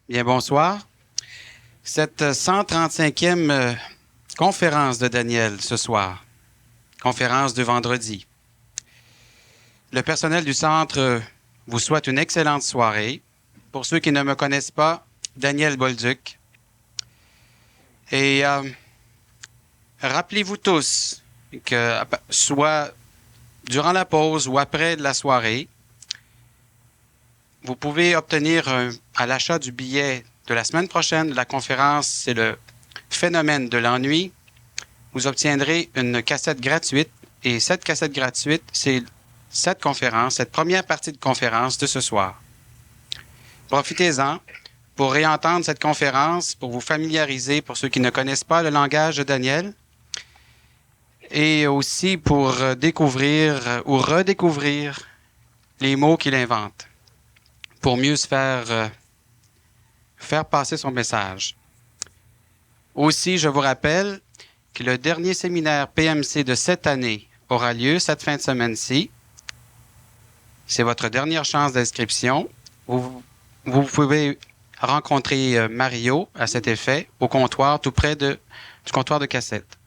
Bien, bonsoir. Cette 135e conférence de Daniel ce soir, conférence de vendredi. Le personnel du centre vous souhaite une excellente soirée. Pour ceux qui ne me connaissent pas, Daniel Bolduc. Et rappelez-vous tous que soit durant la pause ou après la soirée, vous pouvez obtenir à l'achat du billet de la semaine prochaine de la conférence, c'est le phénomène de l'ennui. Vous obtiendrez une cassette gratuite et cette cassette gratuite, c'est cette conférence, cette première partie de conférence de ce soir. Profitez-en pour réentendre cette conférence, pour vous familiariser, pour ceux qui ne connaissent pas le langage de Daniel, et aussi pour découvrir ou redécouvrir les mots qu'il invente, pour mieux se faire passer son message. Aussi, je vous rappelle que le dernier séminaire PMC de cette année aura lieu cette fin de semaine-ci. C'est votre dernière chance d'inscription. Vous pouvez rencontrer Mario à cet effet au comptoir, tout près du comptoir de cassette.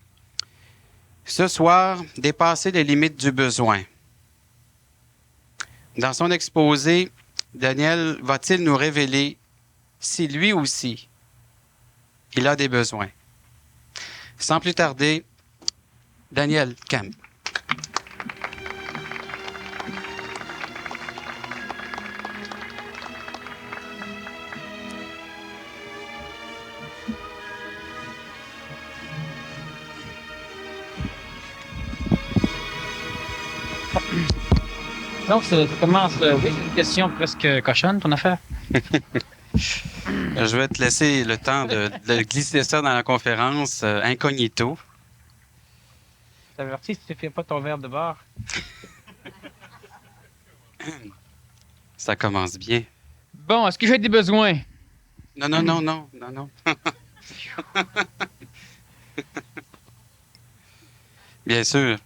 Ce soir, dépasser les limites du besoin. Dans son exposé, Daniel va-t-il nous révéler si lui aussi, il a des besoins? Sans plus tarder, Daniel Camp. Donc, ça commence. Oui, c'est une question presque cochonne, ton affaire. Je vais te laisser le temps de glisser ça dans la conférence incognito. T'avertis si tu ne fais pas ton verre de bord. Ça commence bien. Bon, est-ce que j'ai des besoins? Non. Bien sûr.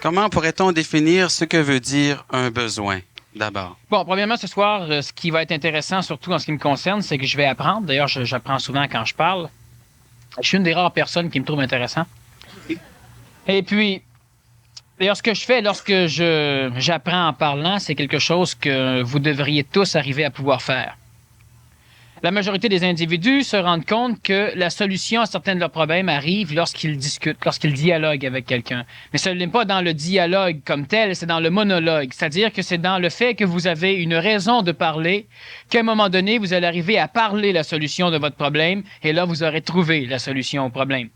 Comment pourrait-on définir ce que veut dire un besoin, d'abord? Bon, premièrement, ce soir, ce qui va être intéressant, surtout en ce qui me concerne, c'est que je vais apprendre. D'ailleurs, j'apprends souvent quand je parle. Je suis une des rares personnes qui me trouve intéressant. Et puis, d'ailleurs, ce que je fais lorsque j'apprends en parlant, c'est quelque chose que vous devriez tous arriver à pouvoir faire. La majorité des individus se rendent compte que la solution à certains de leurs problèmes arrive lorsqu'ils discutent, lorsqu'ils dialoguent avec quelqu'un. Mais ce n'est pas dans le dialogue comme tel, c'est dans le monologue. C'est-à-dire que c'est dans le fait que vous avez une raison de parler, qu'à un moment donné, vous allez arriver à parler la solution de votre problème, et là, vous aurez trouvé la solution au problème.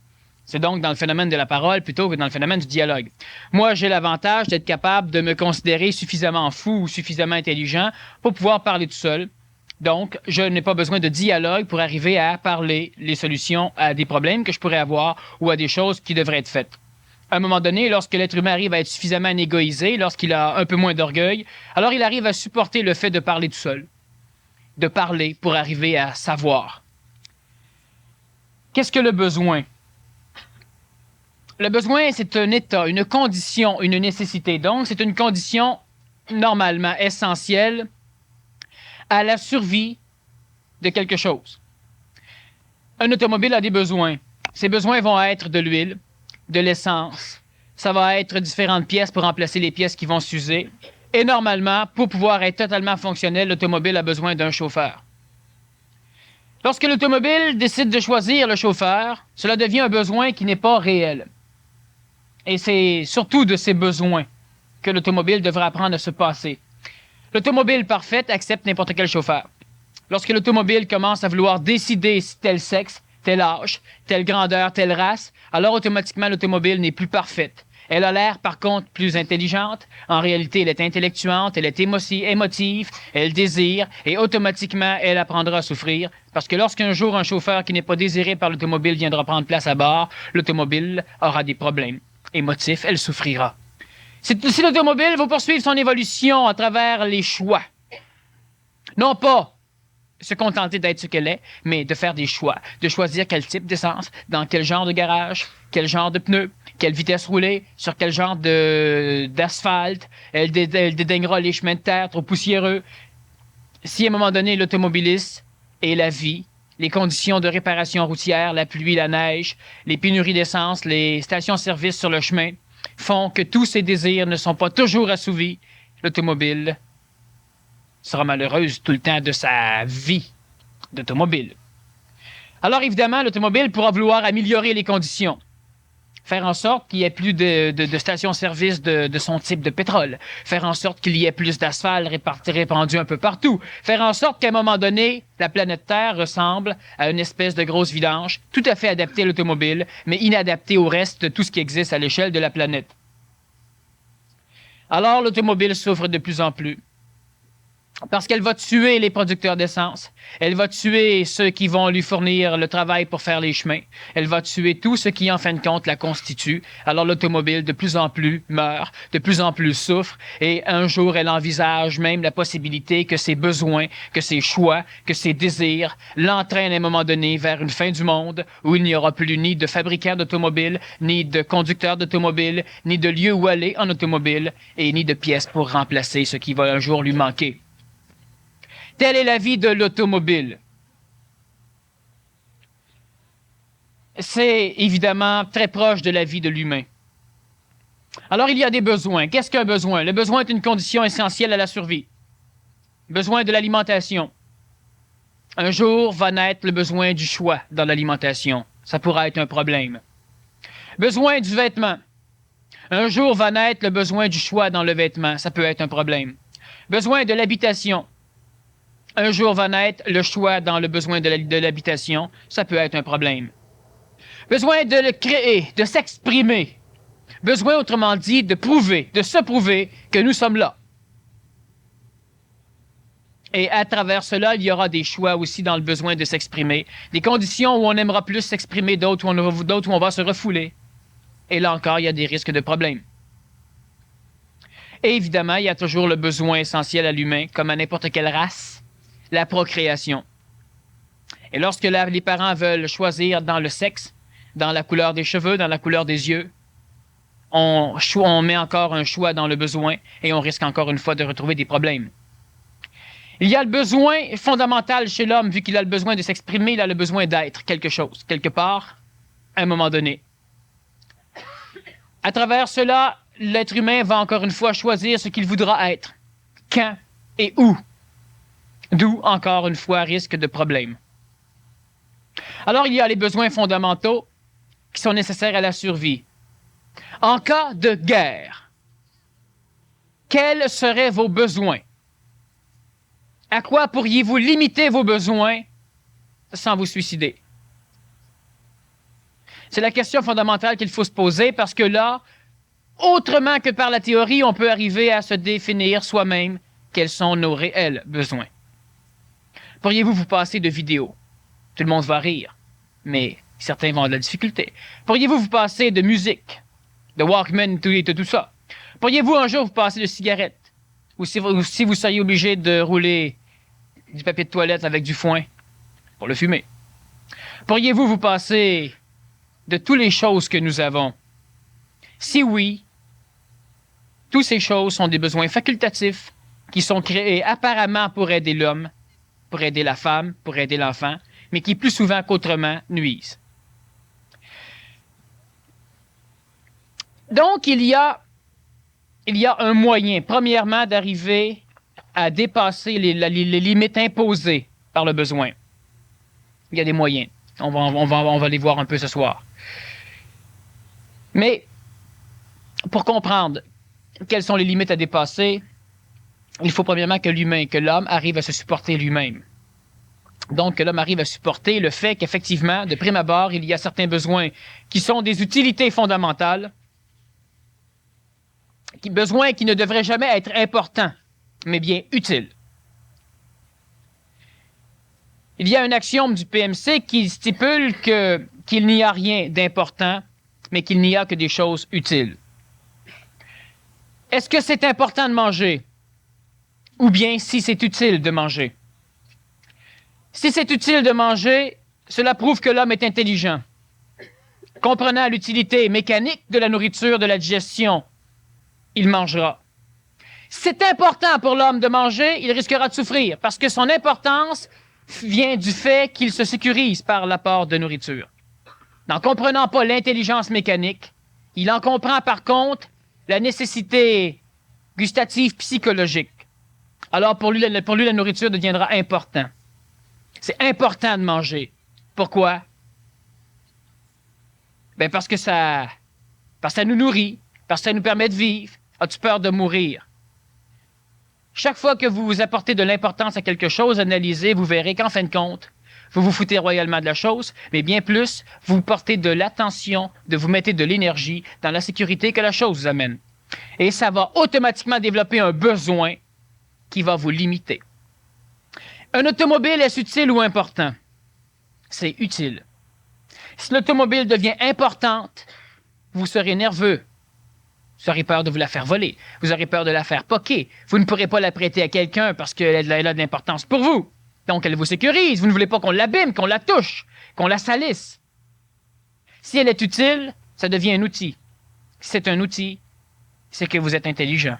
C'est donc dans le phénomène de la parole plutôt que dans le phénomène du dialogue. Moi, j'ai l'avantage d'être capable de me considérer suffisamment fou ou suffisamment intelligent pour pouvoir parler tout seul. Donc, je n'ai pas besoin de dialogue pour arriver à parler les solutions à des problèmes que je pourrais avoir ou à des choses qui devraient être faites. À un moment donné, lorsque l'être humain arrive à être suffisamment égoïsé, lorsqu'il a un peu moins d'orgueil, alors il arrive à supporter le fait de parler tout seul. De parler pour arriver à savoir. Qu'est-ce que le besoin? Le besoin, c'est un état, une condition, une nécessité. Donc, c'est une condition normalement essentielle à la survie de quelque chose. Un automobile a des besoins. Ces besoins vont être de l'huile, de l'essence. Ça va être différentes pièces pour remplacer les pièces qui vont s'user. Et normalement, pour pouvoir être totalement fonctionnel, l'automobile a besoin d'un chauffeur. Lorsque l'automobile décide de choisir le chauffeur, cela devient un besoin qui n'est pas réel. Et c'est surtout de ces besoins que l'automobile devra apprendre à se passer. L'automobile parfaite accepte n'importe quel chauffeur. Lorsque l'automobile commence à vouloir décider si tel sexe, tel âge, telle grandeur, telle race, alors automatiquement l'automobile n'est plus parfaite. Elle a l'air, par contre, plus intelligente. En réalité, elle est intellectuante, elle est émotive, elle désire, et automatiquement, elle apprendra à souffrir. Parce que lorsqu'un jour, un chauffeur qui n'est pas désiré par l'automobile viendra prendre place à bord, l'automobile aura des problèmes émotifs, elle souffrira. Si l'automobile veut poursuivre son évolution à travers les choix, non pas se contenter d'être ce qu'elle est, mais de faire des choix, de choisir quel type d'essence, dans quel genre de garage, quel genre de pneus, quelle vitesse rouler, sur quel genre d'asphalte, elle dédaignera les chemins de terre trop poussiéreux. Si à un moment donné, l'automobiliste et la vie, les conditions de réparation routière, la pluie, la neige, les pénuries d'essence, les stations-service sur le chemin font que tous ses désirs ne sont pas toujours assouvis, l'automobile sera malheureuse tout le temps de sa vie d'automobile. Alors évidemment, l'automobile pourra vouloir améliorer les conditions. Faire en sorte qu'il y ait plus de stations-service de son type de pétrole. Faire en sorte qu'il y ait plus d'asphalte répandu un peu partout. Faire en sorte qu'à un moment donné, la planète Terre ressemble à une espèce de grosse vidange, tout à fait adaptée à l'automobile, mais inadaptée au reste de tout ce qui existe à l'échelle de la planète. Alors l'automobile souffre de plus en plus. Parce qu'elle va tuer les producteurs d'essence. Elle va tuer ceux qui vont lui fournir le travail pour faire les chemins. Elle va tuer tout ce qui, en fin de compte, la constitue. Alors l'automobile, de plus en plus, meurt, de plus en plus souffre. Et un jour, elle envisage même la possibilité que ses besoins, que ses choix, que ses désirs l'entraînent à un moment donné vers une fin du monde où il n'y aura plus ni de fabricants d'automobiles, ni de conducteurs d'automobiles, ni de lieux où aller en automobile, et ni de pièces pour remplacer ce qui va un jour lui manquer. Telle est la vie de l'automobile. C'est évidemment très proche de la vie de l'humain. Alors, il y a des besoins. Qu'est-ce qu'un besoin? Le besoin est une condition essentielle à la survie. Besoin de l'alimentation. Un jour va naître le besoin du choix dans l'alimentation. Ça pourra être un problème. Besoin du vêtement. Un jour va naître le besoin du choix dans le vêtement. Ça peut être un problème. Besoin de l'habitation. Un jour va naître le choix dans le besoin de l'habitation. Ça peut être un problème. Besoin de le créer, de s'exprimer. Besoin, autrement dit, de prouver, de se prouver que nous sommes là. Et à travers cela, il y aura des choix aussi dans le besoin de s'exprimer. Des conditions où on aimera plus s'exprimer, d'autres où on va se refouler. Et là encore, il y a des risques de problèmes. Et évidemment, il y a toujours le besoin essentiel à l'humain, comme à n'importe quelle race, la procréation. Et lorsque les parents veulent choisir dans le sexe, dans la couleur des cheveux, dans la couleur des yeux, on met encore un choix dans le besoin et on risque encore une fois de retrouver des problèmes. Il y a le besoin fondamental chez l'homme, vu qu'il a le besoin de s'exprimer, il a le besoin d'être quelque chose, quelque part, à un moment donné. À travers cela, l'être humain va encore une fois choisir ce qu'il voudra être, quand et où. D'où, encore une fois, risque de problème. Alors, il y a les besoins fondamentaux qui sont nécessaires à la survie. En cas de guerre, quels seraient vos besoins? À quoi pourriez-vous limiter vos besoins sans vous suicider? C'est la question fondamentale qu'il faut se poser parce que là, autrement que par la théorie, on peut arriver à se définir soi-même quels sont nos réels besoins. Pourriez-vous vous passer de vidéos? Tout le monde va rire, mais certains vont avoir de la difficulté. Pourriez-vous vous passer de musique, de Walkman et tout ça? Pourriez-vous un jour vous passer de cigarettes? Ou si vous seriez obligé de rouler du papier de toilette avec du foin pour le fumer? Pourriez-vous vous passer de toutes les choses que nous avons? Si oui, toutes ces choses sont des besoins facultatifs qui sont créés apparemment pour aider l'homme, pour aider la femme, pour aider l'enfant, mais qui plus souvent qu'autrement nuisent. Donc, il y a un moyen, premièrement, d'arriver à dépasser les limites imposées par le besoin. Il y a des moyens. On va les voir un peu ce soir. Mais, pour comprendre quelles sont les limites à dépasser, il faut premièrement que l'homme arrive à se supporter lui-même. Donc, que l'homme arrive à supporter le fait qu'effectivement, de prime abord, il y a certains besoins qui sont des utilités fondamentales, besoins qui ne devraient jamais être importants, mais bien utiles. Il y a un axiome du PMC qui stipule qu'il n'y a rien d'important, mais qu'il n'y a que des choses utiles. Est-ce que c'est important de manger? Ou bien si c'est utile de manger? Si c'est utile de manger, cela prouve que l'homme est intelligent. comprenant l'utilité mécanique de la nourriture, de la digestion, il mangera. Si c'est important pour l'homme de manger, il risquera de souffrir parce que son importance vient du fait qu'il se sécurise par l'apport de nourriture. N'en comprenant pas l'intelligence mécanique, il en comprend par contre la nécessité gustative psychologique. Alors pour lui, la nourriture deviendra important. C'est important de manger. Pourquoi? Ben parce que ça nous nourrit, parce que ça nous permet de vivre. As-tu peur de mourir? Chaque fois que vous apportez de l'importance à quelque chose, analysez, vous verrez qu'en fin de compte, vous vous foutez royalement de la chose, mais bien plus, vous portez de l'attention, vous mettez de l'énergie dans la sécurité que la chose vous amène. Et ça va automatiquement développer un besoin qui va vous limiter. Un automobile, est-ce utile ou important? C'est utile. Si l'automobile devient importante, vous serez nerveux. Vous aurez peur de vous la faire voler. Vous aurez peur de la faire poquer. Vous ne pourrez pas la prêter à quelqu'un parce qu'elle a de l'importance pour vous. Donc, elle vous sécurise. Vous ne voulez pas qu'on l'abîme, qu'on la touche, qu'on la salisse. Si elle est utile, ça devient un outil. Si c'est un outil, c'est que vous êtes intelligent.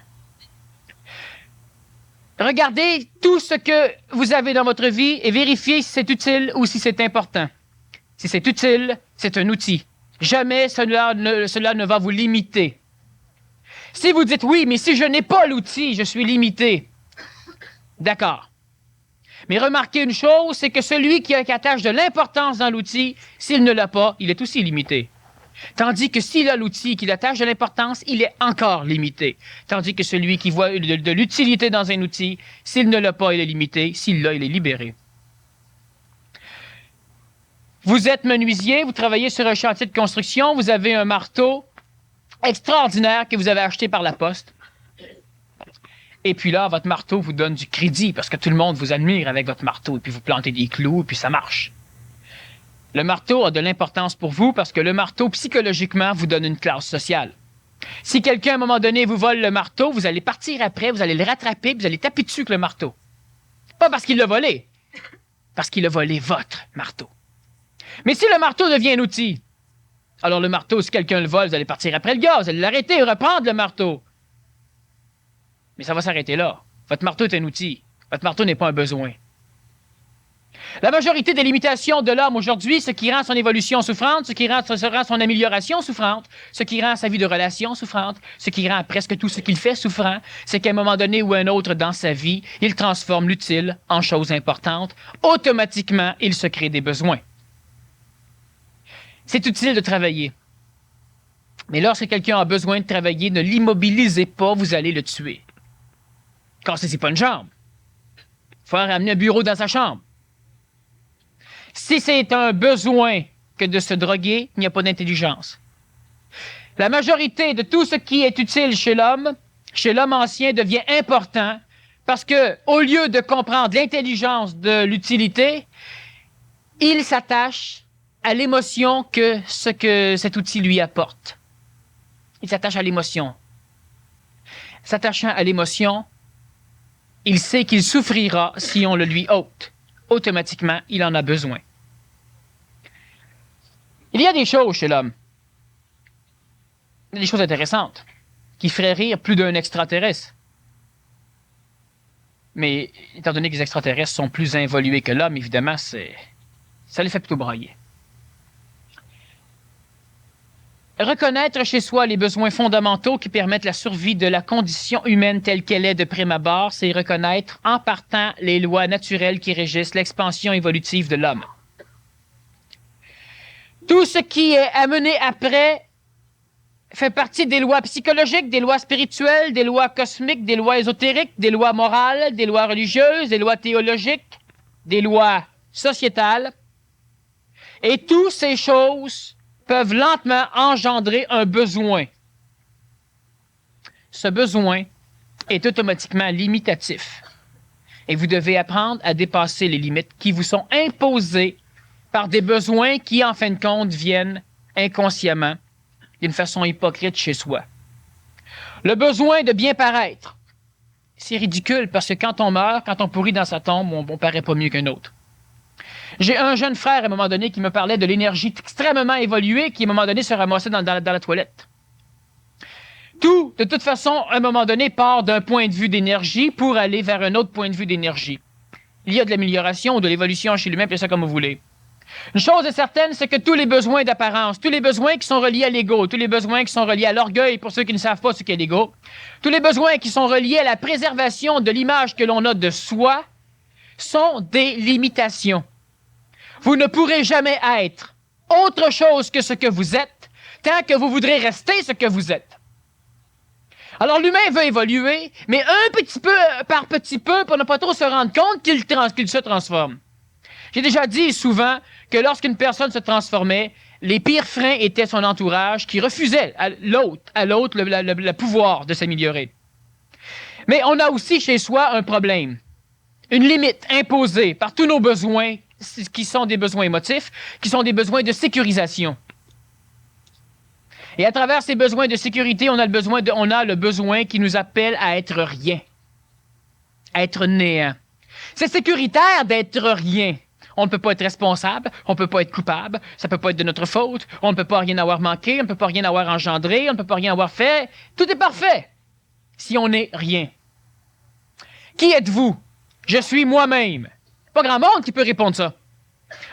Regardez tout ce que vous avez dans votre vie et vérifiez si c'est utile ou si c'est important. Si c'est utile, c'est un outil. Jamais cela ne va vous limiter. Si vous dites oui, mais si je n'ai pas l'outil, je suis limité. D'accord. Mais remarquez une chose, c'est que celui qui attache de l'importance dans l'outil, s'il ne l'a pas, il est aussi limité. Tandis que s'il a l'outil, qu'il attache de l'importance, il est encore limité. Tandis que celui qui voit de l'utilité dans un outil, s'il ne l'a pas, il est limité. S'il l'a, il est libéré. Vous êtes menuisier, vous travaillez sur un chantier de construction, vous avez un marteau extraordinaire que vous avez acheté par la poste. Et puis là, votre marteau vous donne du crédit parce que tout le monde vous admire avec votre marteau. Et puis vous plantez des clous, et puis ça marche. Le marteau a de l'importance pour vous parce que le marteau, psychologiquement, vous donne une classe sociale. Si quelqu'un, à un moment donné, vous vole le marteau, vous allez partir après, vous allez le rattraper, puis vous allez taper dessus avec le marteau. Pas parce qu'il l'a volé, parce qu'il a volé votre marteau. Mais si le marteau devient un outil, alors le marteau, si quelqu'un le vole, vous allez partir après le gars, vous allez l'arrêter, reprendre le marteau. Mais ça va s'arrêter là. Votre marteau est un outil. Votre marteau n'est pas un besoin. La majorité des limitations de l'homme aujourd'hui, ce qui rend son évolution souffrante, ce qui rend son amélioration souffrante, ce qui rend sa vie de relation souffrante, ce qui rend presque tout ce qu'il fait souffrant, c'est qu'à un moment donné ou un autre dans sa vie, il transforme l'utile en chose importante. Automatiquement, il se crée des besoins. C'est utile de travailler. Mais lorsque quelqu'un a besoin de travailler, ne l'immobilisez pas, vous allez le tuer. Cassez-y pas une jambe. Il faut ramener un bureau dans sa chambre. Si c'est un besoin que de se droguer, il n'y a pas d'intelligence. La majorité de tout ce qui est utile chez l'homme ancien, devient important parce que, au lieu de comprendre l'intelligence de l'utilité, il s'attache à l'émotion que cet outil lui apporte. Il s'attache à l'émotion. S'attachant à l'émotion, il sait qu'il souffrira si on le lui ôte. Automatiquement, il en a besoin. Il y a des choses chez l'homme, des choses intéressantes, qui feraient rire plus d'un extraterrestre. Mais étant donné que les extraterrestres sont plus involués que l'homme, évidemment, ça les fait plutôt brailler. Reconnaître chez soi les besoins fondamentaux qui permettent la survie de la condition humaine telle qu'elle est de prime abord, c'est reconnaître en partant les lois naturelles qui régissent l'expansion évolutive de l'homme. Tout ce qui est amené après fait partie des lois psychologiques, des lois spirituelles, des lois cosmiques, des lois ésotériques, des lois morales, des lois religieuses, des lois théologiques, des lois sociétales. Et toutes ces choses peuvent lentement engendrer un besoin. Ce besoin est automatiquement limitatif. Et vous devez apprendre à dépasser les limites qui vous sont imposées par des besoins qui, en fin de compte, viennent inconsciemment, d'une façon hypocrite chez soi. Le besoin de bien paraître, c'est ridicule parce que quand on meurt, quand on pourrit dans sa tombe, on paraît pas mieux qu'un autre. J'ai un jeune frère, à un moment donné, qui me parlait de l'énergie extrêmement évoluée qui, à un moment donné, se ramassait dans la toilette. Tout, de toute façon, à un moment donné, part d'un point de vue d'énergie pour aller vers un autre point de vue d'énergie. Il y a de l'amélioration ou de l'évolution chez l'humain, appelez ça comme vous voulez. Une chose est certaine, c'est que tous les besoins d'apparence, tous les besoins qui sont reliés à l'ego, tous les besoins qui sont reliés à l'orgueil, pour ceux qui ne savent pas ce qu'est l'ego, tous les besoins qui sont reliés à la préservation de l'image que l'on a de soi, sont des limitations. Vous ne pourrez jamais être autre chose que ce que vous êtes, tant que vous voudrez rester ce que vous êtes. Alors l'humain veut évoluer, mais un petit peu par petit peu, pour ne pas trop se rendre compte qu'il se transforme. J'ai déjà dit souvent que lorsqu'une personne se transformait, les pires freins étaient son entourage qui refusait à l'autre le pouvoir de s'améliorer. Mais on a aussi chez soi un problème, une limite imposée par tous nos besoins, qui sont des besoins émotifs, qui sont des besoins de sécurisation. Et à travers ces besoins de sécurité, on a le besoin qui nous appelle à être rien, à être néant. C'est sécuritaire d'être rien. On ne peut pas être responsable, on ne peut pas être coupable, ça ne peut pas être de notre faute, on ne peut pas rien avoir manqué, on ne peut pas rien avoir engendré, on ne peut pas rien avoir fait. Tout est parfait si on n'est rien. Qui êtes-vous? Je suis moi-même. Pas grand monde qui peut répondre ça.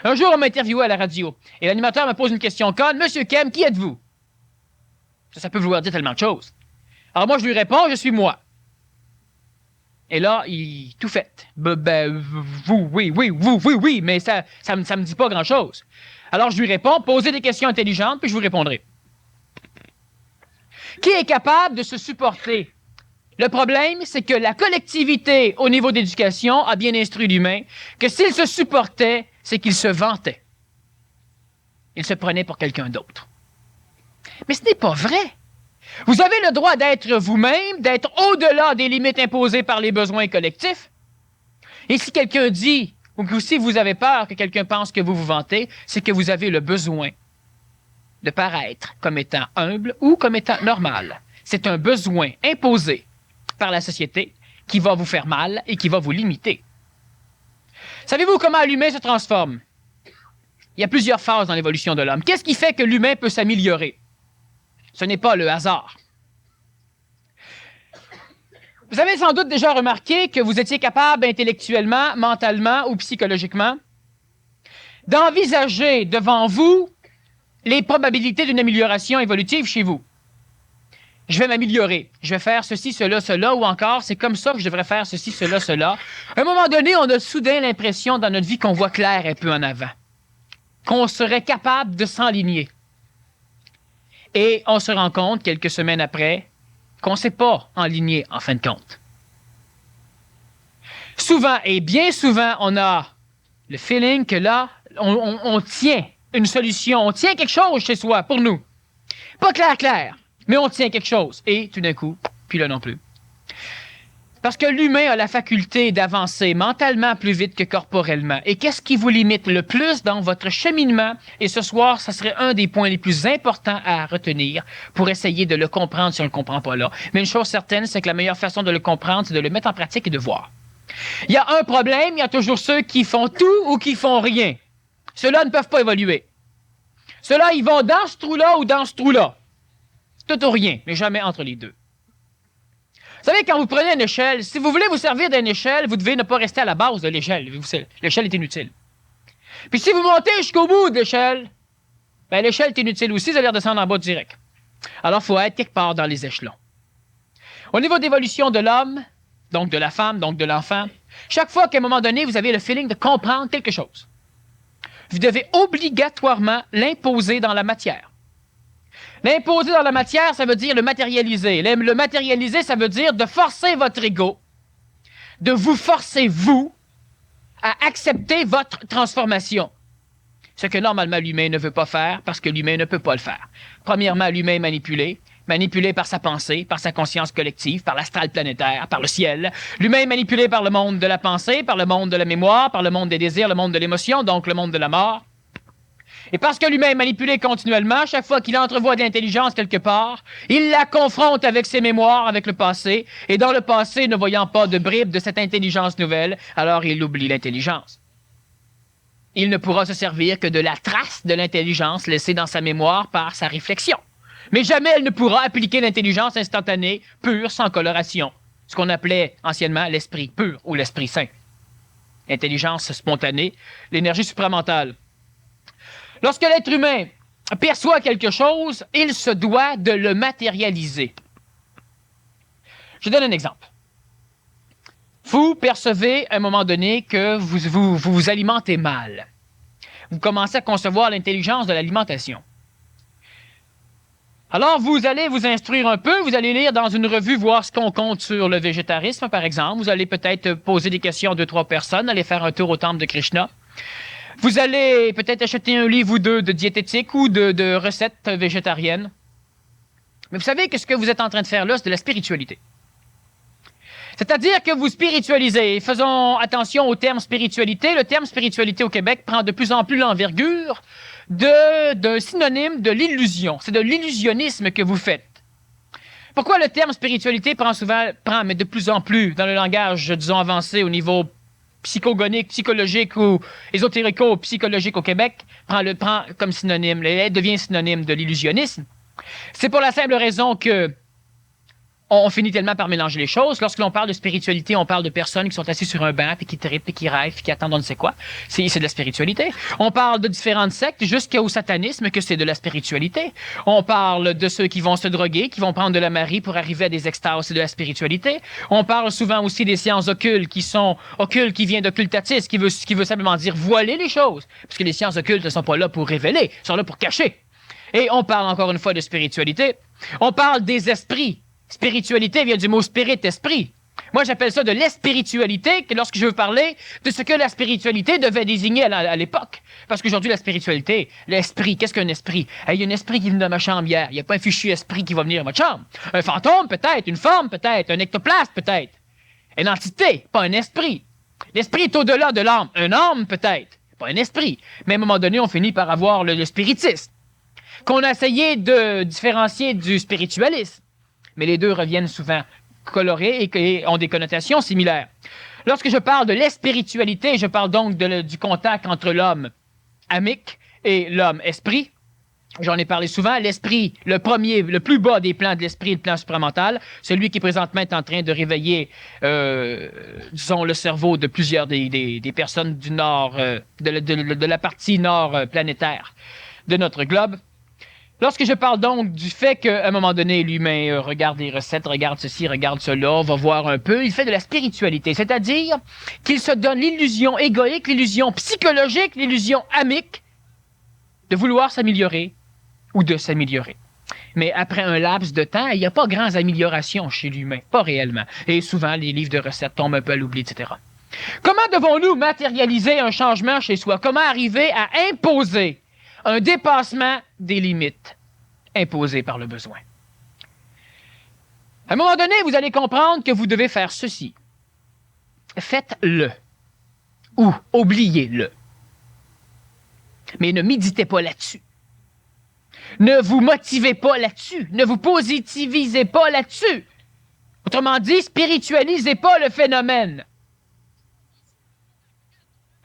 Un jour, on m'a interviewé à la radio et l'animateur me pose une question conne. Monsieur Kem, qui êtes-vous? Ça peut vouloir dire tellement de choses. Alors moi, je lui réponds, je suis moi. Et là, il tout fait. Oui, mais ça me dit pas grand-chose. Alors, je lui réponds, posez des questions intelligentes, puis je vous répondrai. Qui est capable de se supporter? Le problème, c'est que la collectivité, au niveau d'éducation, a bien instruit l'humain que s'il se supportait, c'est qu'il se vantait. Il se prenait pour quelqu'un d'autre. Mais ce n'est pas vrai. Vous avez le droit d'être vous-même, d'être au-delà des limites imposées par les besoins collectifs. Et si quelqu'un dit, ou si vous avez peur que quelqu'un pense que vous vous vantez, c'est que vous avez le besoin de paraître comme étant humble ou comme étant normal. C'est un besoin imposé par la société qui va vous faire mal et qui va vous limiter. Savez-vous comment l'humain se transforme? Il y a plusieurs phases dans l'évolution de l'homme. Qu'est-ce qui fait que l'humain peut s'améliorer? Ce n'est pas le hasard. Vous avez sans doute déjà remarqué que vous étiez capable intellectuellement, mentalement ou psychologiquement d'envisager devant vous les probabilités d'une amélioration évolutive chez vous. Je vais m'améliorer, je vais faire ceci, cela, ou encore c'est comme ça que je devrais faire ceci, cela. À un moment donné, on a soudain l'impression dans notre vie qu'on voit clair un peu en avant, qu'on serait capable de s'enligner. Et on se rend compte, quelques semaines après, qu'on ne s'est pas enligné en fin de compte. Souvent, et bien souvent, on a le feeling que là, on tient une solution, on tient quelque chose chez soi, pour nous. Pas clair, mais on tient quelque chose. Et tout d'un coup, puis là non plus. Parce que l'humain a la faculté d'avancer mentalement plus vite que corporellement. Et qu'est-ce qui vous limite le plus dans votre cheminement? Et ce soir, ça serait un des points les plus importants à retenir pour essayer de le comprendre si on ne le comprend pas là. Mais une chose certaine, c'est que la meilleure façon de le comprendre, c'est de le mettre en pratique et de voir. Il y a un problème, il y a toujours ceux qui font tout ou qui font rien. Ceux-là ne peuvent pas évoluer. Ceux-là, ils vont dans ce trou-là ou dans ce trou-là. Tout ou rien, mais jamais entre les deux. Vous savez, quand vous prenez une échelle, si vous voulez vous servir d'une échelle, vous devez ne pas rester à la base de l'échelle. L'échelle est inutile. Puis si vous montez jusqu'au bout de l'échelle, ben l'échelle est inutile aussi, vous allez redescendre en bas direct. Alors, il faut être quelque part dans les échelons. Au niveau d'évolution de l'homme, donc de la femme, donc de l'enfant, chaque fois qu'à un moment donné, vous avez le feeling de comprendre quelque chose, vous devez obligatoirement l'imposer dans la matière. L'imposer dans la matière, ça veut dire le matérialiser. Le matérialiser, ça veut dire de forcer votre ego, de vous forcer, vous, à accepter votre transformation. Ce que normalement l'humain ne veut pas faire parce que l'humain ne peut pas le faire. Premièrement, l'humain est manipulé par sa pensée, par sa conscience collective, par l'astral planétaire, par le ciel. L'humain est manipulé par le monde de la pensée, par le monde de la mémoire, par le monde des désirs, le monde de l'émotion, donc le monde de la mort. Et parce que l'humain est manipulé continuellement, chaque fois qu'il entrevoit de l'intelligence quelque part, il la confronte avec ses mémoires, avec le passé, et dans le passé, ne voyant pas de bribes de cette intelligence nouvelle, alors il oublie l'intelligence. il ne pourra se servir que de la trace de l'intelligence laissée dans sa mémoire par sa réflexion. Mais jamais elle ne pourra appliquer l'intelligence instantanée, pure, sans coloration, ce qu'on appelait anciennement l'esprit pur ou l'esprit saint. L'intelligence spontanée, l'énergie supramentale. Lorsque l'être humain perçoit quelque chose, il se doit de le matérialiser. Je donne un exemple. Vous percevez à un moment donné que vous vous alimentez mal. Vous commencez à concevoir l'intelligence de l'alimentation. Alors, vous allez vous instruire un peu, vous allez lire dans une revue, voir ce qu'on compte sur le végétarisme, par exemple. Vous allez peut-être poser des questions à 2-3 personnes, aller faire un tour au temple de Krishna. Vous allez peut-être acheter un livre ou deux de diététique ou de recettes végétariennes. Mais vous savez que ce que vous êtes en train de faire là, c'est de la spiritualité. C'est-à-dire que vous spiritualisez. Faisons attention au terme spiritualité. Le terme spiritualité au Québec prend de plus en plus l'envergure d'un synonyme de l'illusion. C'est de l'illusionnisme que vous faites. Pourquoi le terme spiritualité mais de plus en plus, dans le langage, disons, avancé au niveau psychogonique, psychologique ou ésotérico-psychologique au Québec, prend comme synonyme, elle devient synonyme de l'illusionnisme? C'est pour la simple raison que on finit tellement par mélanger les choses. Lorsque l'on parle de spiritualité, on parle de personnes qui sont assises sur un banc, puis qui trippent, puis qui rêvent, puis qui attendent on ne sait quoi. C'est de la spiritualité. On parle de différentes sectes, jusqu'au satanisme, que c'est de la spiritualité. On parle de ceux qui vont se droguer, qui vont prendre de la Marie pour arriver à des extases, c'est de la spiritualité. On parle souvent aussi des sciences occultes, qui vient d'occultatisme, qui veut simplement dire voiler les choses. Parce que les sciences occultes ne sont pas là pour révéler, elles sont là pour cacher. Et on parle encore une fois de spiritualité. On parle des esprits. Spiritualité vient du mot spirit, esprit. Moi, j'appelle ça de l'espiritualité, lorsque je veux parler de ce que la spiritualité devait désigner à l'époque. Parce qu'aujourd'hui, la spiritualité, l'esprit, qu'est-ce qu'un esprit? Il y a un esprit qui est venu dans ma chambre hier. Il n'y a pas un fichu esprit qui va venir dans votre chambre. Un fantôme, peut-être. Une forme, peut-être. Un ectoplasme, peut-être. Une entité, pas un esprit. L'esprit est au-delà de l'âme. Un âme, peut-être. Pas un esprit. Mais à un moment donné, on finit par avoir le spiritisme, qu'on a essayé de différencier du spiritualisme. Mais les deux reviennent souvent colorés et ont des connotations similaires. Lorsque je parle de l'espiritualité, je parle donc du contact entre l'homme amique et l'homme esprit. J'en ai parlé souvent. L'esprit, le plus bas des plans de l'esprit, le plan supramental, celui qui présentement est en train de réveiller, disons, le cerveau de plusieurs des personnes du nord, de la partie nord planétaire de notre globe. Lorsque je parle donc du fait qu'à un moment donné, l'humain regarde des recettes, regarde ceci, regarde cela, on va voir un peu, il fait de la spiritualité, c'est-à-dire qu'il se donne l'illusion égoïque, l'illusion psychologique, l'illusion amique de vouloir s'améliorer ou de s'améliorer. Mais après un laps de temps, il n'y a pas grandes améliorations chez l'humain, pas réellement. Et souvent, les livres de recettes tombent un peu à l'oubli, etc. Comment devons-nous matérialiser un changement chez soi? Comment arriver à imposer un dépassement des limites imposées par le besoin? À un moment donné, vous allez comprendre que vous devez faire ceci. Faites-le ou oubliez-le. Mais ne méditez pas là-dessus. Ne vous motivez pas là-dessus. Ne vous positivisez pas là-dessus. Autrement dit, spiritualisez pas le phénomène.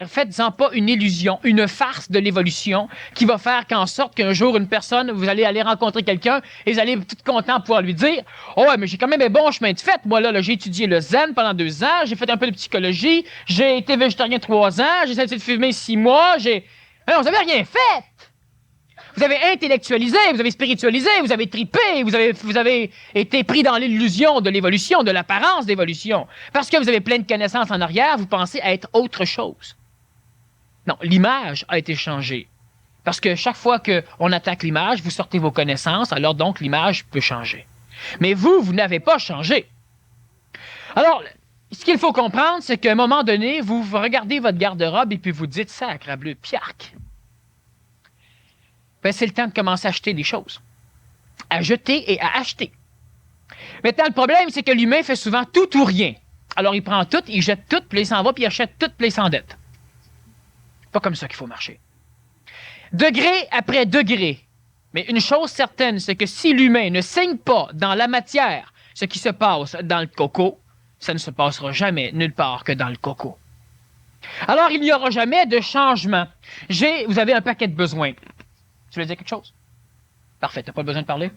Faites-en pas une illusion, une farce de l'évolution qui va faire qu'en sorte qu'un jour, une personne, vous allez aller rencontrer quelqu'un et vous allez tout content pouvoir lui dire « Oh ouais, mais j'ai quand même un bon chemin de fait. Moi, là j'ai étudié le zen pendant 2 ans, j'ai fait un peu de psychologie, j'ai été végétarien 3 ans, j'ai essayé de fumer 6 mois, Non, vous n'avez rien fait! Vous avez intellectualisé, vous avez spiritualisé, vous avez tripé, vous avez été pris dans l'illusion de l'évolution, de l'apparence d'évolution. Parce que vous avez plein de connaissances en arrière, vous pensez à être autre chose. Non, l'image a été changée. Parce que chaque fois qu'on attaque l'image, vous sortez vos connaissances, alors donc l'image peut changer. Mais vous n'avez pas changé. Alors, ce qu'il faut comprendre, c'est qu'à un moment donné, vous regardez votre garde-robe et puis vous dites « Sacrebleu, piarc ». Ben, c'est le temps de commencer à acheter des choses. À jeter et à acheter. Maintenant, le problème, c'est que l'humain fait souvent tout ou rien. Alors, il prend tout, il jette tout, puis il s'en va, puis il achète tout, puis il s'endette. Pas comme ça qu'il faut marcher. Degré après degré. Mais une chose certaine, c'est que si l'humain ne saigne pas dans la matière ce qui se passe dans le coco, ça ne se passera jamais nulle part que dans le coco. Alors, il n'y aura jamais de changement. Vous avez un paquet de besoins. Tu veux dire quelque chose? Parfait, tu n'as pas besoin de parler?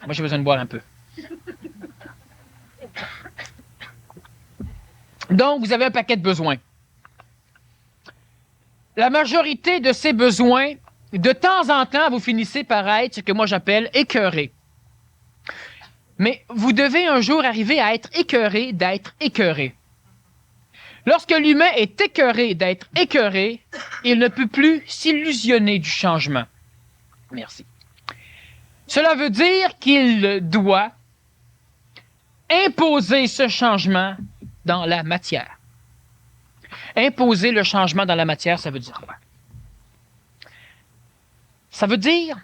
Moi, j'ai besoin de boire un peu. Donc, vous avez un paquet de besoins. La majorité de ces besoins, de temps en temps, vous finissez par être ce que moi j'appelle écœuré. Mais vous devez un jour arriver à être écœuré d'être écœuré. Lorsque l'humain est écœuré d'être écœuré, il ne peut plus s'illusionner du changement. Merci. Cela veut dire qu'il doit imposer ce changement dans la matière. Imposer le changement dans la matière, ça veut dire quoi? Ça veut dire,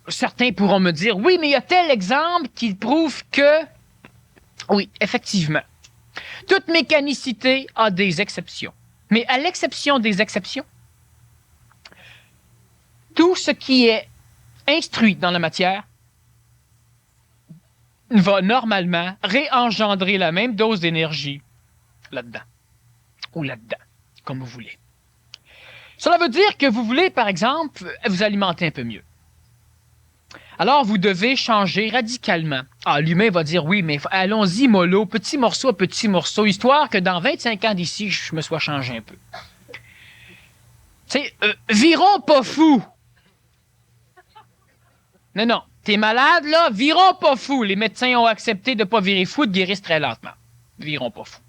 certains pourront me dire, oui, mais il y a tel exemple qui prouve que, oui, effectivement, toute mécanicité a des exceptions. Mais à l'exception des exceptions, tout ce qui est instruit dans la matière va normalement réengendrer la même dose d'énergie là-dedans. Ou là-dedans, comme vous voulez. Cela veut dire que vous voulez, par exemple, vous alimenter un peu mieux. Alors, vous devez changer radicalement. Ah, l'humain va dire, oui, mais allons-y mollo, petit morceau à petit morceau, histoire que dans 25 ans d'ici, je me sois changé un peu. Tu sais, virons pas fou. Non, t'es malade, là, virons pas fou. Les médecins ont accepté de pas virer fou, de guérir très lentement. Virons pas fou.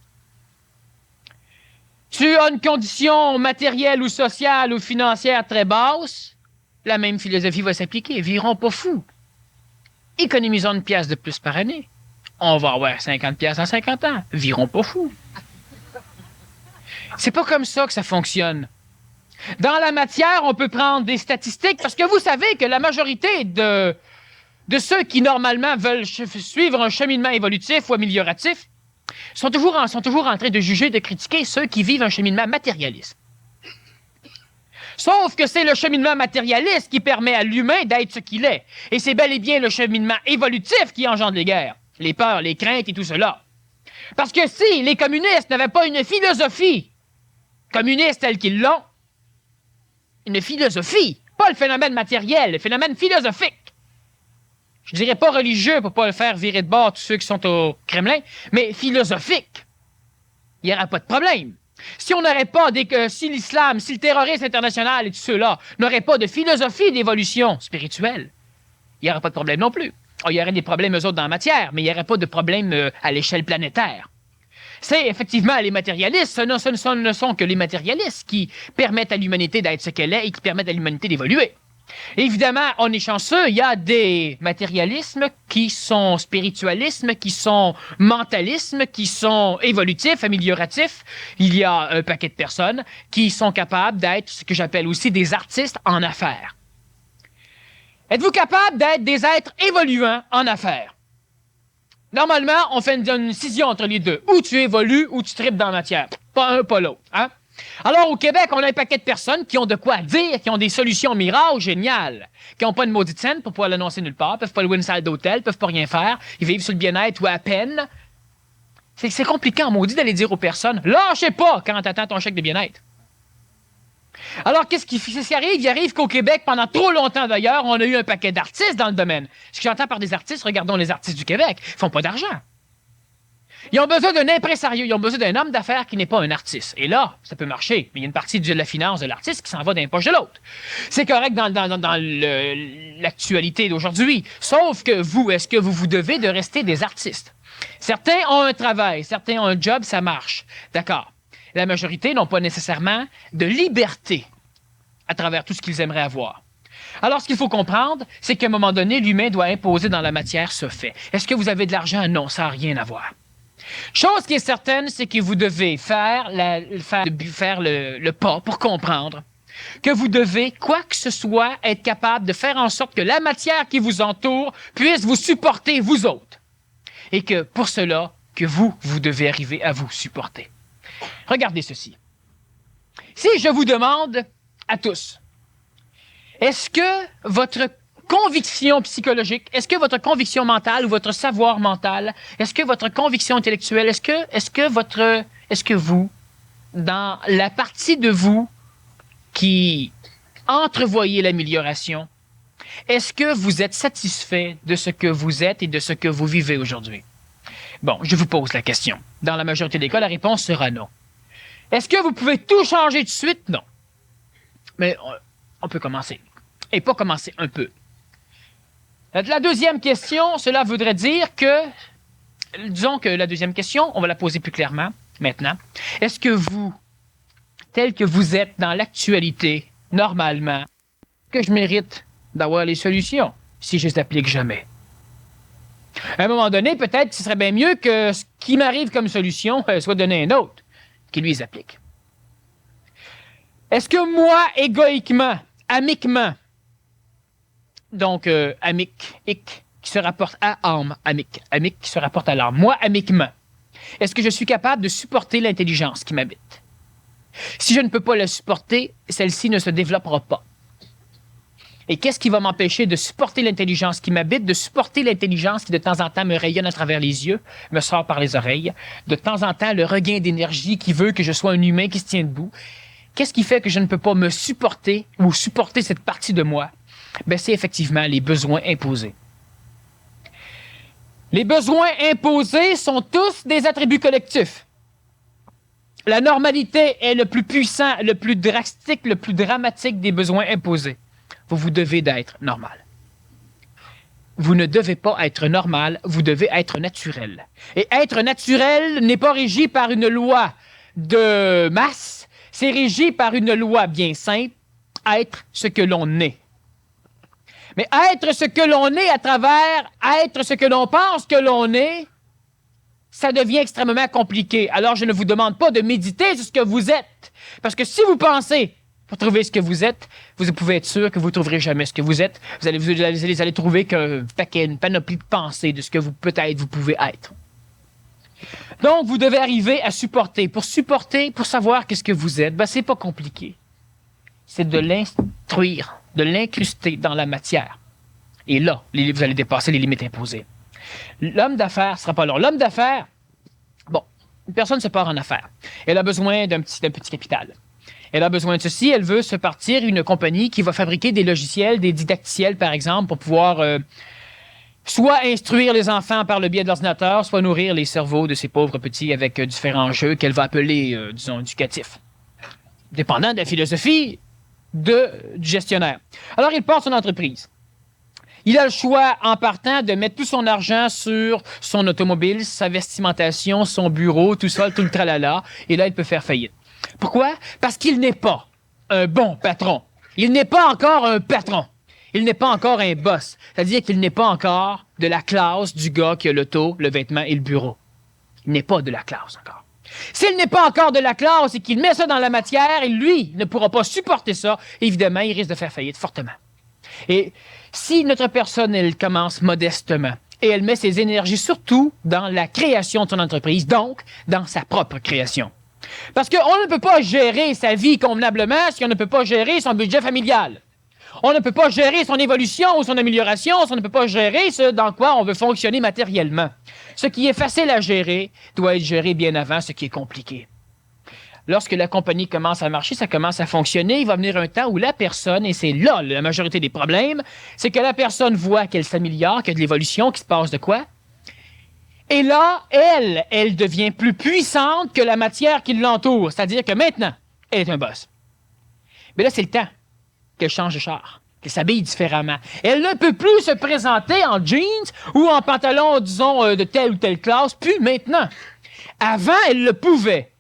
Tu as une condition matérielle ou sociale ou financière très basse, la même philosophie va s'appliquer. Virons pas fou. Économisons une pièce de plus par année. On va avoir 50 pièces en 50 ans. Virons pas fou. C'est pas comme ça que ça fonctionne. Dans la matière, on peut prendre des statistiques parce que vous savez que la majorité de ceux qui normalement veulent suivre un cheminement évolutif ou amélioratif sont toujours en train de juger, de critiquer ceux qui vivent un cheminement matérialiste. Sauf que c'est le cheminement matérialiste qui permet à l'humain d'être ce qu'il est. Et c'est bel et bien le cheminement évolutif qui engendre les guerres, les peurs, les craintes et tout cela. Parce que si les communistes n'avaient pas une philosophie communiste telle qu'ils l'ont, une philosophie, pas le phénomène matériel, le phénomène philosophique. Je dirais pas religieux pour pas le faire virer de bord tous ceux qui sont au Kremlin, mais philosophique. Il n'y aura pas de problème. Si on n'aurait pas, si l'islam, si le terrorisme international et tout ceux-là n'auraient pas de philosophie d'évolution spirituelle, il n'y aurait pas de problème non plus. Il y aurait des problèmes eux autres dans la matière, mais il n'y aurait pas de problème à l'échelle planétaire. C'est effectivement les matérialistes, ce ne sont que les matérialistes qui permettent à l'humanité d'être ce qu'elle est et qui permettent à l'humanité d'évoluer. Évidemment, on est chanceux, il y a des matérialismes qui sont spiritualismes, qui sont mentalismes, qui sont évolutifs, amélioratifs. Il y a un paquet de personnes qui sont capables d'être ce que j'appelle aussi des artistes en affaires. Êtes-vous capable d'être des êtres évoluants en affaires? Normalement, on fait une scission entre les deux. Ou tu évolues, ou tu tripes dans la matière. Pas un, pas l'autre. Hein? Alors, au Québec, on a un paquet de personnes qui ont de quoi dire, qui ont des solutions miracles géniales, qui n'ont pas une maudite scène pour pouvoir l'annoncer nulle part, peuvent pas louer une salle d'hôtel, peuvent pas rien faire, ils vivent sur le bien-être ou à peine. C'est compliqué en maudit d'aller dire aux personnes, lâchez pas quand t'attends ton chèque de bien-être. Alors, qu'est-ce qui arrive? Il arrive qu'au Québec, pendant trop longtemps d'ailleurs, on a eu un paquet d'artistes dans le domaine. Ce que j'entends par des artistes, regardons les artistes du Québec, ils font pas d'argent. Ils ont besoin d'un impresario, ils ont besoin d'un homme d'affaires qui n'est pas un artiste. Et là, ça peut marcher, mais il y a une partie de la finance de l'artiste qui s'en va d'un poche de l'autre. C'est correct dans l'actualité d'aujourd'hui. Sauf que vous, est-ce que vous devez de rester des artistes? Certains ont un travail, certains ont un job, ça marche. D'accord. La majorité n'ont pas nécessairement de liberté à travers tout ce qu'ils aimeraient avoir. Alors, ce qu'il faut comprendre, c'est qu'à un moment donné, l'humain doit imposer dans la matière ce fait. Est-ce que vous avez de l'argent? Non, ça n'a rien à voir. Chose qui est certaine, c'est que vous devez faire le pas pour comprendre que vous devez, quoi que ce soit, être capable de faire en sorte que la matière qui vous entoure puisse vous supporter, vous autres. Et que, pour cela, que vous devez arriver à vous supporter. Regardez ceci. Si je vous demande à tous, est-ce que votre conviction psychologique, est-ce que votre conviction mentale ou votre savoir mental, est-ce que votre conviction intellectuelle, est-ce que vous dans la partie de vous qui entrevoyez l'amélioration, est-ce que vous êtes satisfait de ce que vous êtes et de ce que vous vivez aujourd'hui? Bon, je vous pose la question. Dans la majorité des cas, la réponse sera non. Est-ce que vous pouvez tout changer de suite? Non. Mais on peut commencer. Et pas commencer un peu. La deuxième question, cela voudrait dire que, disons que la deuxième question, on va la poser plus clairement maintenant. Est-ce que vous, tel que vous êtes dans l'actualité, normalement, que je mérite d'avoir les solutions si je les applique jamais? À un moment donné, peut-être que ce serait bien mieux que ce qui m'arrive comme solution soit donné à un autre, qui lui les applique. Est-ce que moi, égoïquement, amiquement, donc amique, hic, qui se rapporte à âme, amique qui se rapporte à l'âme, moi, amiquement, est-ce que je suis capable de supporter l'intelligence qui m'habite? Si je ne peux pas la supporter, celle-ci ne se développera pas. Et qu'est-ce qui va m'empêcher de supporter l'intelligence qui m'habite, de supporter l'intelligence qui de temps en temps me rayonne à travers les yeux, me sort par les oreilles, de temps en temps le regain d'énergie qui veut que je sois un humain qui se tient debout? Qu'est-ce qui fait que je ne peux pas me supporter ou supporter cette partie de moi? Ben, c'est effectivement les besoins imposés. Les besoins imposés sont tous des attributs collectifs. La normalité est le plus puissant, le plus drastique, le plus dramatique des besoins imposés. Vous devez d'être normal. Vous ne devez pas être normal, vous devez être naturel. Et être naturel n'est pas régi par une loi de masse, c'est régi par une loi bien simple, être ce que l'on est. Mais être ce que l'on est à travers être ce que l'on pense que l'on est, ça devient extrêmement compliqué. Alors, je ne vous demande pas de méditer sur ce que vous êtes. Parce que si vous pensez pour trouver ce que vous êtes, vous pouvez être sûr que vous ne trouverez jamais ce que vous êtes. Vous allez trouver qu'un paquet, une panoplie de pensées de ce que vous peut-être vous pouvez être. Donc, vous devez arriver à supporter. Pour supporter, pour savoir qu'est-ce que vous êtes, ben, c'est pas compliqué. C'est de l'instruire, de l'incruster dans la matière. Et là, vous allez dépasser les limites imposées. L'homme d'affaires ne sera pas là. L'homme d'affaires, bon, une personne se part en affaires. Elle a besoin d'un petit capital. Elle a besoin de ceci. Elle veut se partir une compagnie qui va fabriquer des logiciels, des didacticiels, par exemple, pour pouvoir soit instruire les enfants par le biais de l'ordinateur, soit nourrir les cerveaux de ces pauvres petits avec différents jeux qu'elle va appeler, disons, éducatifs. Dépendant de la philosophie du gestionnaire. Alors, il part son entreprise. Il a le choix, en partant, de mettre tout son argent sur son automobile, sa vestimentation, son bureau, tout ça, tout le tralala, et là, il peut faire faillite. Pourquoi? Parce qu'il n'est pas un bon patron. Il n'est pas encore un patron. Il n'est pas encore un boss. C'est-à-dire qu'il n'est pas encore de la classe du gars qui a l'auto, le vêtement et le bureau. Il n'est pas de la classe encore. S'il n'est pas encore de la classe et qu'il met ça dans la matière, lui ne pourra pas supporter ça, évidemment, il risque de faire faillite fortement. Et si notre personne, elle commence modestement et elle met ses énergies surtout dans la création de son entreprise, donc dans sa propre création. Parce qu'on ne peut pas gérer sa vie convenablement si on ne peut pas gérer son budget familial. On ne peut pas gérer son évolution ou son amélioration si on ne peut pas gérer ce dans quoi on veut fonctionner matériellement. Ce qui est facile à gérer doit être géré bien avant ce qui est compliqué. Lorsque la compagnie commence à marcher, ça commence à fonctionner, il va venir un temps où la personne, et c'est là la majorité des problèmes, c'est que la personne voit qu'elle s'améliore, qu'il y a de l'évolution, qu'il se passe de quoi. Et là, elle devient plus puissante que la matière qui l'entoure. C'est-à-dire que maintenant, elle est un boss. Mais là, c'est le temps qu'elle change de char, qu'elle s'habille différemment. Elle ne peut plus se présenter en jeans ou en pantalon, disons, de telle ou telle classe, puis maintenant. Avant, elle le pouvait.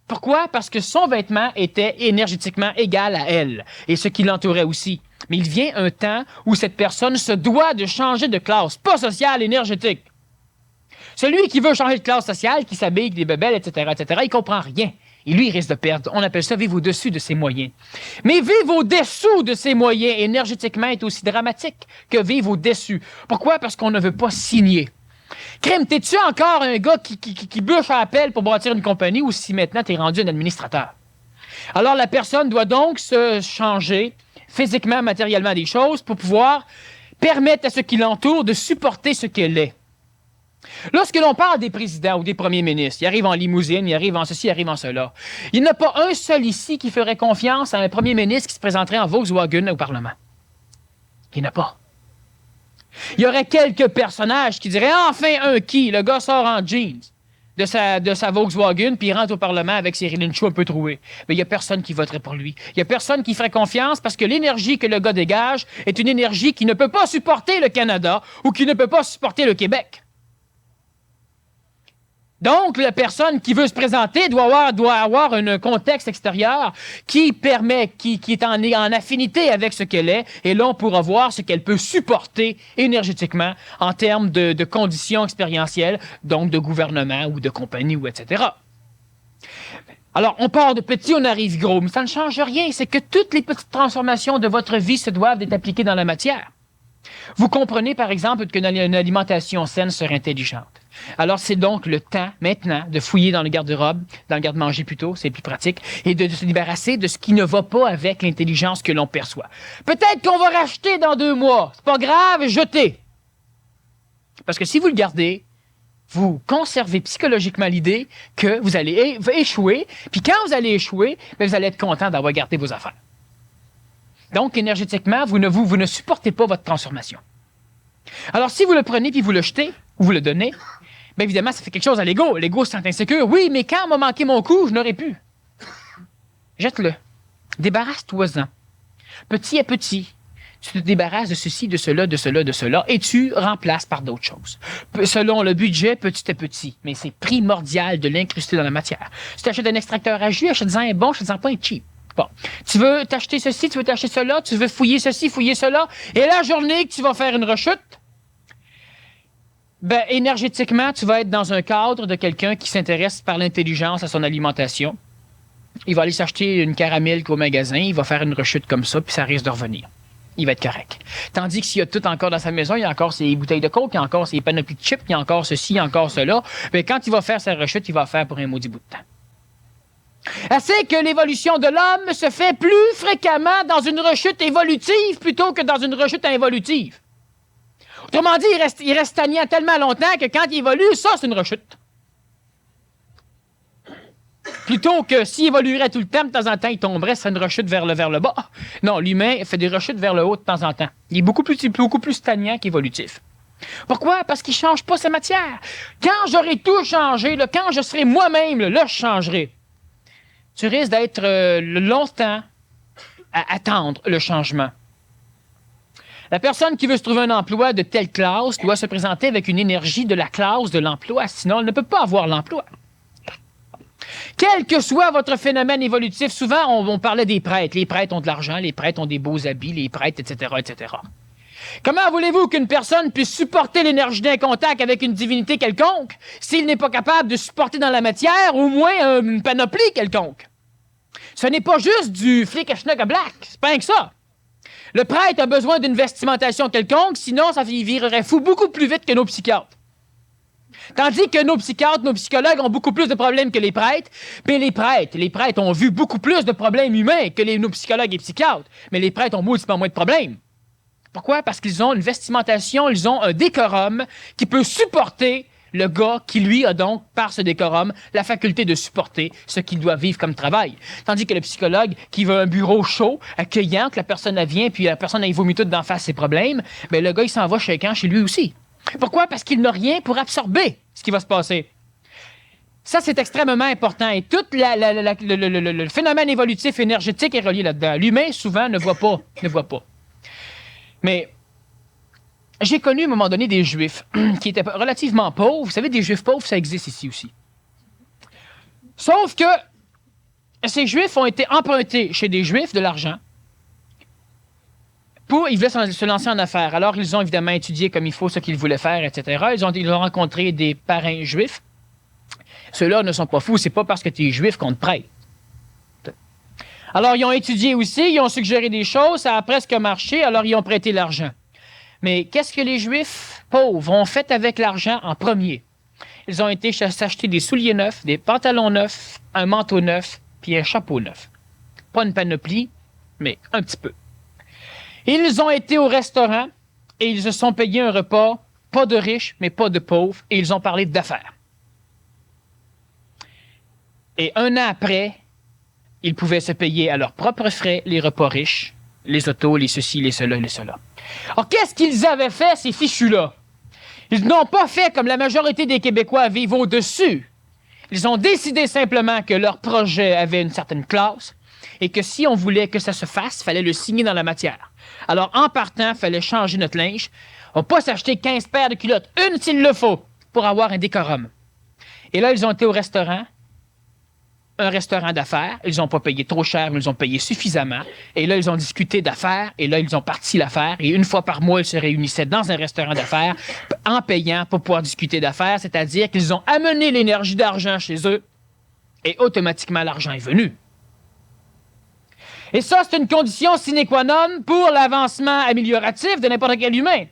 Pourquoi? Parce que son vêtement était énergétiquement égal à elle, et ce qui l'entourait aussi. Mais il vient un temps où cette personne se doit de changer de classe, pas sociale, énergétique. Celui qui veut changer de classe sociale, qui s'habille avec des bebelles, etc., il comprend rien. Et lui, il risque de perdre. On appelle ça vivre au-dessus de ses moyens. Mais vivre au-dessous de ses moyens énergétiquement est aussi dramatique que vivre au-dessus. Pourquoi? Parce qu'on ne veut pas signer. Crème, t'es-tu encore un gars qui bûche à appel pour bâtir une compagnie ou si maintenant t'es rendu un administrateur? Alors, la personne doit donc se changer physiquement, matériellement des choses pour pouvoir permettre à ce qui l'entoure de supporter ce qu'elle est. Lorsque l'on parle des présidents ou des premiers ministres, ils arrivent en limousine, ils arrivent en ceci, ils arrivent en cela. Il n'y en a pas un seul ici qui ferait confiance à un premier ministre qui se présenterait en Volkswagen au Parlement. Il n'y en a pas. Il y aurait quelques personnages qui diraient « Enfin, un qui? Le gars sort en jeans de sa Volkswagen, puis il rentre au Parlement avec ses rinchos un peu troués. » Mais il n'y a personne qui voterait pour lui. Il n'y a personne qui ferait confiance parce que l'énergie que le gars dégage est une énergie qui ne peut pas supporter le Canada ou qui ne peut pas supporter le Québec. Donc, la personne qui veut se présenter doit avoir un contexte extérieur qui permet, qui est en affinité avec ce qu'elle est, et là, on pourra voir ce qu'elle peut supporter énergétiquement en termes de conditions expérientielles, donc de gouvernement ou de compagnie, ou etc. Alors, on part de petit, on arrive gros, mais ça ne change rien. C'est que toutes les petites transformations de votre vie se doivent être appliquées dans la matière. Vous comprenez, par exemple, qu'une alimentation saine serait intelligente. Alors, c'est donc le temps, maintenant, de fouiller dans le garde-robe, dans le garde-manger plutôt, c'est plus pratique, et de se débarrasser de ce qui ne va pas avec l'intelligence que l'on perçoit. Peut-être qu'on va racheter dans 2 mois. C'est pas grave, jetez. Parce que si vous le gardez, vous conservez psychologiquement l'idée que vous allez échouer, puis quand vous allez échouer, vous allez être content d'avoir gardé vos affaires. Donc, énergétiquement, vous ne supportez pas votre transformation. Alors, si vous le prenez puis vous le jetez, ou vous le donnez, bien évidemment, ça fait quelque chose à l'ego. L'ego se sent insécure. Oui, mais quand m'a manqué mon coup, je n'aurais pu. Jette-le. Débarrasse-toi-en. Petit à petit, tu te débarrasses de ceci, de cela, de cela, de cela, et tu remplaces par d'autres choses. Selon le budget, petit à petit. Mais c'est primordial de l'incruster dans la matière. Si tu achètes un extracteur à jus, achète-en un bon, achète-en pas un cheap. Bon. Tu veux t'acheter ceci, tu veux t'acheter cela, tu veux fouiller ceci, fouiller cela, et la journée que tu vas faire une rechute, ben, énergétiquement, tu vas être dans un cadre de quelqu'un qui s'intéresse par l'intelligence à son alimentation. Il va aller s'acheter une caramel au magasin, il va faire une rechute comme ça, puis ça risque de revenir. Il va être correct. Tandis que s'il y a tout encore dans sa maison, il y a encore ses bouteilles de coke, il y a encore ses panoplies de chips, il y a encore ceci, il y a encore cela, ben, quand il va faire sa rechute, il va faire pour un maudit bout de temps. Assez que l'évolution de l'homme se fait plus fréquemment dans une rechute évolutive plutôt que dans une rechute involutive. Autrement dit, il reste stagnant tellement longtemps que quand il évolue, ça, c'est une rechute. Plutôt que s'il évoluerait tout le temps, de temps en temps, il tomberait, c'est une rechute vers le bas. Non, l'humain fait des rechutes vers le haut de temps en temps. Il est beaucoup plus stagnant qu'évolutif. Pourquoi? Parce qu'il ne change pas sa matière. Quand j'aurai tout changé, là, quand je serai moi-même, là, je changerai. Tu risques d'être longtemps à attendre le changement. La personne qui veut se trouver un emploi de telle classe doit se présenter avec une énergie de la classe de l'emploi, sinon elle ne peut pas avoir l'emploi. Quel que soit votre phénomène évolutif, souvent on parlait des prêtres. Les prêtres ont de l'argent, les prêtres ont des beaux habits, les prêtres, etc., etc. Comment voulez-vous qu'une personne puisse supporter l'énergie d'un contact avec une divinité quelconque s'il n'est pas capable de supporter dans la matière au moins une panoplie quelconque? Ce n'est pas juste du flic à schnock à black, c'est pas rien que ça. Le prêtre a besoin d'une vestimentation quelconque, sinon ça virerait fou beaucoup plus vite que nos psychiatres. Tandis que nos psychiatres, nos psychologues ont beaucoup plus de problèmes que les prêtres, mais les prêtres ont vu beaucoup plus de problèmes humains que nos psychologues et psychiatres, mais les prêtres ont multiplement moins de problèmes. Pourquoi? Parce qu'ils ont une vestimentation, ils ont un décorum qui peut supporter le gars qui, lui, a donc, par ce décorum, la faculté de supporter ce qu'il doit vivre comme travail. Tandis que le psychologue qui veut un bureau chaud, accueillant, que la personne vient, puis la personne a vomi tout d'en face ses problèmes, bien, le gars, il s'en va chacun chez lui aussi. Pourquoi? Parce qu'il n'a rien pour absorber ce qui va se passer. Ça, c'est extrêmement important. Et tout le phénomène évolutif énergétique est relié là-dedans. L'humain, souvent, ne voit pas. Mais j'ai connu à un moment donné des Juifs qui étaient relativement pauvres. Vous savez, des Juifs pauvres, ça existe ici aussi. Sauf que ces Juifs ont été empruntés chez des Juifs de l'argent. Ils voulaient se lancer en affaires. Alors, ils ont évidemment étudié comme il faut ce qu'ils voulaient faire, etc. Ils ont rencontré des parrains juifs. Ceux-là ne sont pas fous. C'est pas parce que tu es juif qu'on te prête. Alors, ils ont étudié aussi, ils ont suggéré des choses, ça a presque marché, alors ils ont prêté l'argent. Mais qu'est-ce que les Juifs pauvres ont fait avec l'argent en premier? Ils ont été s'acheter des souliers neufs, des pantalons neufs, un manteau neuf, puis un chapeau neuf. Pas une panoplie, mais un petit peu. Ils ont été au restaurant et ils se sont payés un repas pas de riches, mais pas de pauvres, et ils ont parlé d'affaires. Et un an après, ils pouvaient se payer à leurs propres frais les repas riches, les autos, les ceci, les cela, les cela. Alors, qu'est-ce qu'ils avaient fait, ces fichus-là? Ils n'ont pas fait comme la majorité des Québécois vivent au-dessus. Ils ont décidé simplement que leur projet avait une certaine classe et que si on voulait que ça se fasse, il fallait le signer dans la matière. Alors, en partant, il fallait changer notre linge. On ne va pas s'acheter 15 paires de culottes, une s'il le faut, pour avoir un décorum. Et là, ils ont été au restaurant, un restaurant d'affaires. Ils n'ont pas payé trop cher, mais ils ont payé suffisamment. Et là, ils ont discuté d'affaires. Et là, ils ont parti l'affaire. Et une fois par mois, ils se réunissaient dans un restaurant d'affaires en payant pour pouvoir discuter d'affaires. C'est-à-dire qu'ils ont amené l'énergie d'argent chez eux. Et automatiquement, l'argent est venu. Et ça, c'est une condition sine qua non pour l'avancement amélioratif de n'importe quel humain.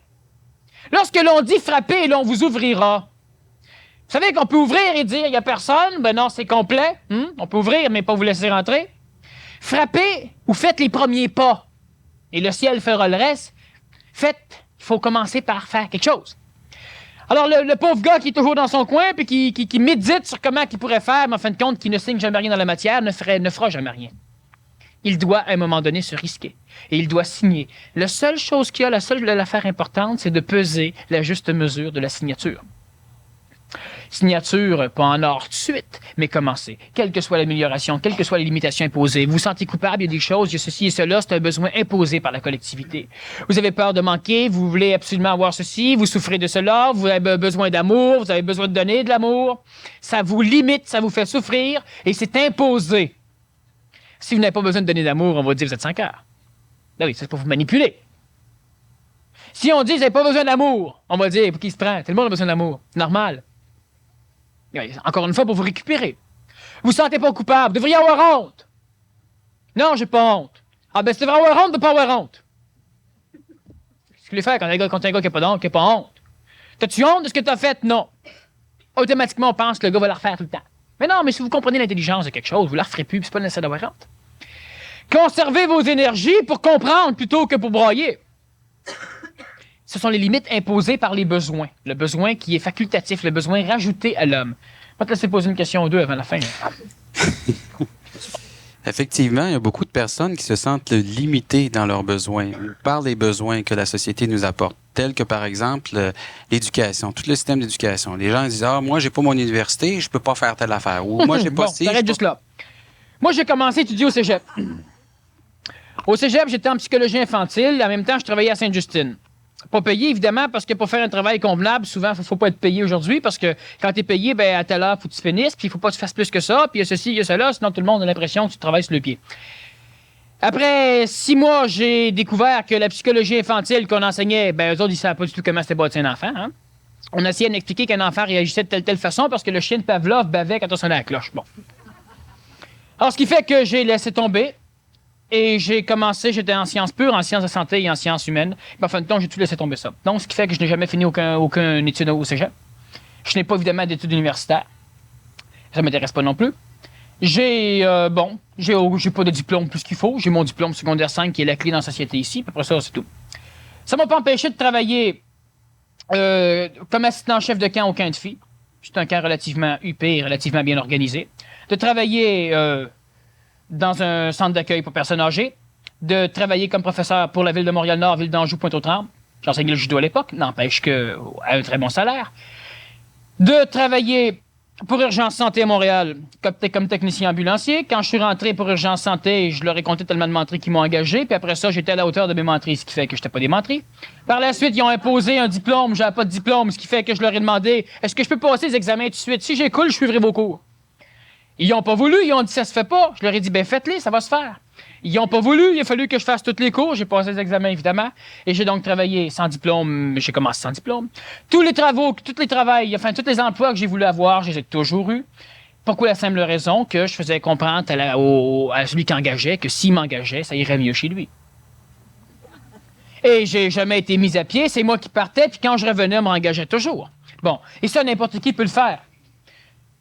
Lorsque l'on dit frapper, l'on vous ouvrira. Vous savez qu'on peut ouvrir et dire il n'y a personne, ben non, c'est complet. On peut ouvrir, mais pas vous laisser rentrer. Frappez ou faites les premiers pas. Et le ciel fera le reste. Faites, il faut commencer par faire quelque chose. Alors, le pauvre gars qui est toujours dans son coin puis qui médite sur comment il pourrait faire, mais en fin de compte, qui ne signe jamais rien dans la matière, ne fera jamais rien. Il doit, à un moment donné, se risquer. Et il doit signer. La seule chose qu'il y a, la seule affaire importante, c'est de peser la juste mesure de la signature. Signature, pas en or tout de suite, mais commencer. Quelle que soit l'amélioration, quelles que soient les limitations imposées. Vous vous sentez coupable, il y a des choses, il y a ceci et cela, c'est un besoin imposé par la collectivité. Vous avez peur de manquer, vous voulez absolument avoir ceci, vous souffrez de cela, vous avez besoin d'amour, vous avez besoin de donner de l'amour. Ça vous limite, ça vous fait souffrir, et c'est imposé. Si vous n'avez pas besoin de donner d'amour, on va dire que vous êtes sans cœur. Ben oui, c'est pour vous manipuler. Si on dit que vous n'avez pas besoin d'amour, on va dire, pour qui se prend? Tout le monde a besoin d'amour. Normal. Encore une fois, pour vous récupérer. Vous ne vous sentez pas coupable. Vous devriez avoir honte. Non, j'ai pas honte. Ah ben, si tu devrais avoir honte, de ne pas avoir honte. Qu'est-ce que tu veux faire quand un gars qui n'a pas honte? T'as-tu honte de ce que tu as fait? Non. Automatiquement, on pense que le gars va la refaire tout le temps. Mais non, mais si vous comprenez l'intelligence de quelque chose, vous ne la referez plus, puis c'est pas nécessaire d'avoir honte. Conservez vos énergies pour comprendre plutôt que pour broyer. Ce sont les limites imposées par les besoins. Le besoin qui est facultatif, le besoin rajouté à l'homme. Je vais te laisser poser une question ou deux avant la fin. Effectivement, il y a beaucoup de personnes qui se sentent limitées dans leurs besoins par les besoins que la société nous apporte, tels que par exemple l'éducation, tout le système d'éducation. Les gens disent « Ah, moi, j'ai pas mon université, je peux pas faire telle affaire. » Ou « Moi, j'ai pas ci. » T'arrêtes juste là. Moi, j'ai commencé à étudier au cégep. Au cégep, j'étais en psychologie infantile. En même temps, je travaillais à Sainte-Justine. Pas payé, évidemment, parce que pour faire un travail convenable, souvent, il ne faut pas être payé aujourd'hui, parce que quand tu es payé, ben, à telle heure, il faut que tu finisses, puis il ne faut pas que tu fasses plus que ça, puis il y a ceci, il y a cela, sinon tout le monde a l'impression que tu travailles sur le pied. Après 6 mois, j'ai découvert que la psychologie infantile qu'on enseignait, ben, eux autres, ils ne savaient pas du tout comment c'était bâti un enfant. Hein? On essayait d'expliquer qu'un enfant réagissait de telle façon parce que le chien de Pavlov bavait quand on sonnait la cloche. Bon. Alors, ce qui fait que j'ai laissé tomber. Et j'ai commencé, j'étais en sciences pures, en sciences de santé et en sciences humaines. Mais en fin de compte, j'ai tout laissé tomber ça. Donc, ce qui fait que je n'ai jamais fini aucune étude au cégep. Je n'ai pas évidemment d'études universitaires. Ça ne m'intéresse pas non plus. J'ai pas de diplôme plus qu'il faut. J'ai mon diplôme secondaire 5 qui est la clé dans la société ici. Puis après ça, c'est tout. Ça ne m'a pas empêché de travailler comme assistant-chef de camp au camp de filles. C'est un camp relativement huppé et relativement bien organisé. De travailler dans un centre d'accueil pour personnes âgées, de travailler comme professeur pour la ville de Montréal-Nord, ville d'Anjou, Pointe-aux-Trembles. J'enseignais le judo à l'époque, n'empêche qu'à un très bon salaire. De travailler pour Urgence Santé à Montréal comme technicien ambulancier. Quand je suis rentré pour Urgence Santé, je leur ai compté tellement de menteries qu'ils m'ont engagé. Puis après ça, j'étais à la hauteur de mes menteries, ce qui fait que je n'étais pas des menteries. Par la suite, ils ont imposé un diplôme. J'avais pas de diplôme, ce qui fait que je leur ai demandé « Est-ce que je peux passer les examens tout de suite? Si j'écoule, je suivrai vos cours. » Ils n'ont pas voulu, ils ont dit ça se fait pas. Je leur ai dit ben faites-les, ça va se faire. Ils n'ont pas voulu, il a fallu que je fasse tous les cours, j'ai passé les examens évidemment, et j'ai donc travaillé sans diplôme, j'ai commencé sans diplôme. Tous les emplois que j'ai voulu avoir, je les ai toujours eus. Pourquoi la simple raison que je faisais comprendre à celui qui engageait que s'il m'engageait, ça irait mieux chez lui. Et j'ai jamais été mis à pied, c'est moi qui partais, puis quand je revenais, on m'engageait toujours. Bon, et ça, n'importe qui peut le faire.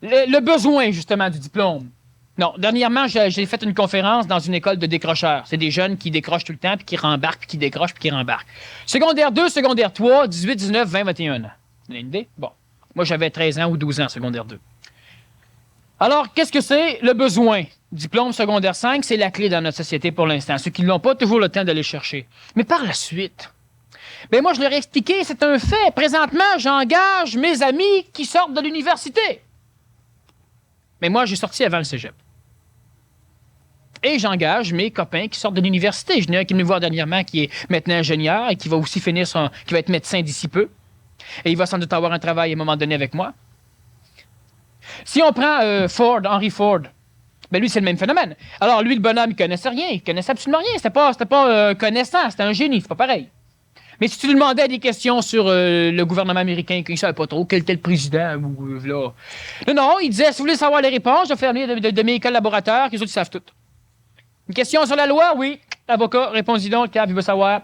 Le besoin, justement, du diplôme. Non, dernièrement, j'ai fait une conférence dans une école de décrocheurs. C'est des jeunes qui décrochent tout le temps, puis qui rembarquent, puis qui décrochent, puis qui rembarquent. Secondaire 2, secondaire 3, 18, 19, 20, 21 ans. Vous avez une idée? Bon. Moi, j'avais 13 ans ou 12 ans, secondaire 2. Alors, qu'est-ce que c'est? Le besoin. Diplôme secondaire 5, c'est la clé dans notre société pour l'instant. Ceux qui ne l'ont pas, toujours le temps d'aller chercher. Mais par la suite, moi, je leur ai expliqué, c'est un fait. Présentement, j'engage mes amis qui sortent de l'université. Mais moi, j'ai sorti avant le cégep. Et j'engage mes copains qui sortent de l'université. Je n'ai un qui est venu me voir dernièrement qui est maintenant ingénieur et qui va aussi finir qui va être médecin d'ici peu. Et il va sans doute avoir un travail à un moment donné avec moi. Si on prend Ford, Henry Ford, lui, c'est le même phénomène. Alors, lui, le bonhomme, il connaissait rien. Il connaissait absolument rien. C'était pas connaissant, c'était un génie. C'est pas pareil. Mais si tu lui demandais des questions sur le gouvernement américain, qu'il ne savait pas trop, quel était le président, ou là. Non, il disait, si vous voulez savoir les réponses, je vais faire venir de mes collaborateurs, qui les autres, ils savent tout. Une question sur la loi, oui. Avocat, réponds-y donc, Cap, il veut savoir.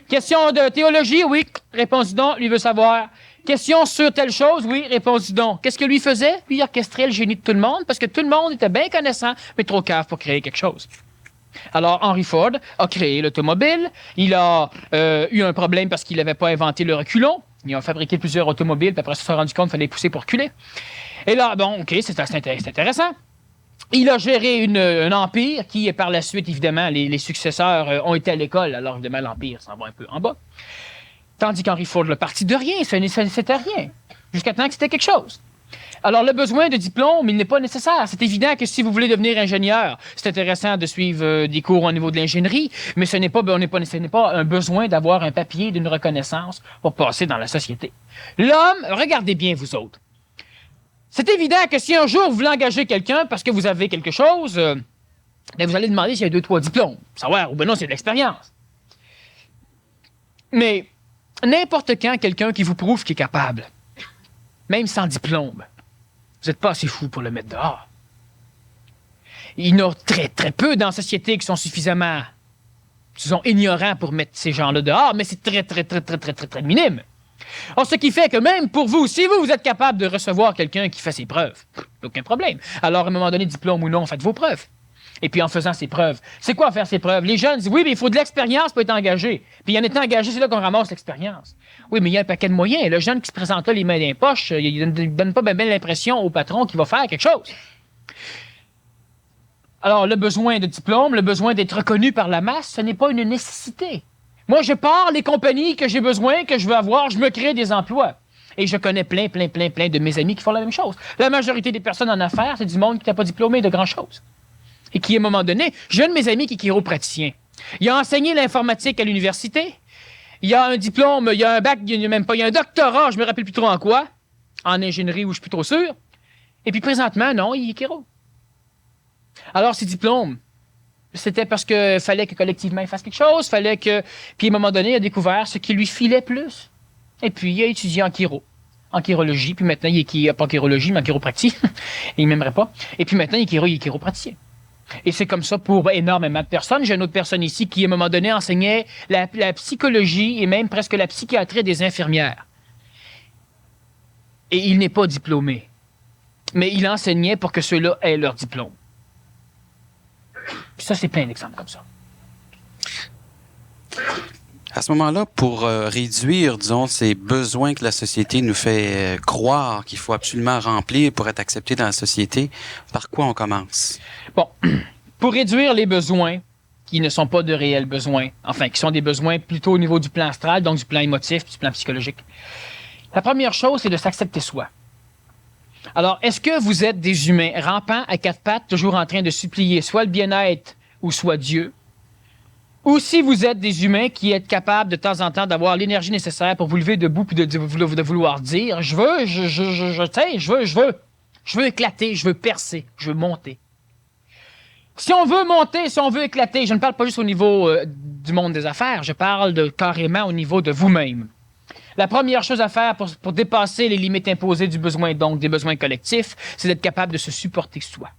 Question de théologie, oui. Réponds-y donc, lui veut savoir. Question sur telle chose, oui. Réponds-y donc. Qu'est-ce que lui faisait? Lui, il orchestrait le génie de tout le monde, parce que tout le monde était bien connaissant, mais trop cave pour créer quelque chose. Alors, Henry Ford a créé l'automobile. Il a eu un problème parce qu'il n'avait pas inventé le reculon. Il a fabriqué plusieurs automobiles, puis après, il s'est rendu compte qu'il fallait pousser pour reculer. Et là, bon, OK, c'est intéressant. Il a géré un empire qui, par la suite, évidemment, les successeurs ont été à l'école. Alors, évidemment, l'empire s'en va un peu en bas. Tandis qu'Henry Ford, le parti de rien, c'était rien. Jusqu'à temps que c'était quelque chose. Alors, le besoin de diplôme, il n'est pas nécessaire. C'est évident que si vous voulez devenir ingénieur, c'est intéressant de suivre des cours au niveau de l'ingénierie, mais ce n'est pas un besoin d'avoir un papier d'une reconnaissance pour passer dans la société. L'homme, regardez bien vous autres. C'est évident que si un jour vous voulez engager quelqu'un parce que vous avez quelque chose, vous allez demander s'il y a 2-3 diplômes. Savoir, ou non, c'est de l'expérience. Mais n'importe quand, quelqu'un qui vous prouve qu'il est capable, même sans diplôme, vous n'êtes pas assez fou pour le mettre dehors. Il y en a très, très peu dans la société qui sont suffisamment, disons, ignorants pour mettre ces gens-là dehors, mais c'est très, très, très, très, très, très, très minime. Alors, ce qui fait que même pour vous, si vous êtes capable de recevoir quelqu'un qui fait ses preuves, aucun problème. Alors, à un moment donné, diplôme ou non, faites vos preuves. Et puis, en faisant ses preuves, c'est quoi faire ses preuves? Les jeunes disent, oui, mais il faut de l'expérience pour être engagé. Puis, en étant engagé, c'est là qu'on ramasse l'expérience. Oui, mais il y a un paquet de moyens. Le jeune qui se présente là, les mains dans les poches, il ne donne pas bien l'impression au patron qu'il va faire quelque chose. Alors, le besoin de diplôme, le besoin d'être reconnu par la masse, ce n'est pas une nécessité. Moi, je pars les compagnies que j'ai besoin, que je veux avoir, je me crée des emplois. Et je connais plein de mes amis qui font la même chose. La majorité des personnes en affaires, c'est du monde qui n'a pas diplômé de grand-chose. Et qui, à un moment donné, j'ai un de mes amis qui est chiropraticien. Il a enseigné l'informatique à l'université. Il a un diplôme, il a un bac, il y a un doctorat, je me rappelle plus trop en quoi, en ingénierie, où je suis plus trop sûr. Et puis présentement, non, il est chiro. Alors, ces diplômes, c'était parce qu'il fallait que collectivement il fasse quelque chose, fallait que... Puis à un moment donné, il a découvert ce qui lui filait plus. Et puis, il a étudié en chirologie, puis maintenant, il est pas en chirologie, mais en chiropratie. Il m'aimerait pas. Et puis maintenant, il est chiropraticien. Et c'est comme ça pour énormément de personnes. J'ai une autre personne ici qui, à un moment donné, enseignait la psychologie et même presque la psychiatrie des infirmières. Et il n'est pas diplômé. Mais il enseignait pour que ceux-là aient leur diplôme. Puis ça, c'est plein d'exemples comme ça. À ce moment-là, pour réduire, disons, ces besoins que la société nous fait croire qu'il faut absolument remplir pour être accepté dans la société, par quoi on commence? Bon, pour réduire les besoins qui ne sont pas de réels besoins, enfin, qui sont des besoins plutôt au niveau du plan astral, donc du plan émotif, du plan psychologique, la première chose, c'est de s'accepter soi. Alors, est-ce que vous êtes des humains rampants à quatre pattes, toujours en train de supplier soit le bien-être ou soit Dieu? Ou si vous êtes des humains qui êtes capables de temps en temps d'avoir l'énergie nécessaire pour vous lever debout puis de vouloir dire « Je veux éclater, je veux percer, je veux monter. » Si on veut monter, si on veut éclater, je ne parle pas juste au niveau du monde des affaires, je parle carrément au niveau de vous-même. La première chose à faire pour dépasser les limites imposées du besoin, donc des besoins collectifs, c'est d'être capable de se supporter soi.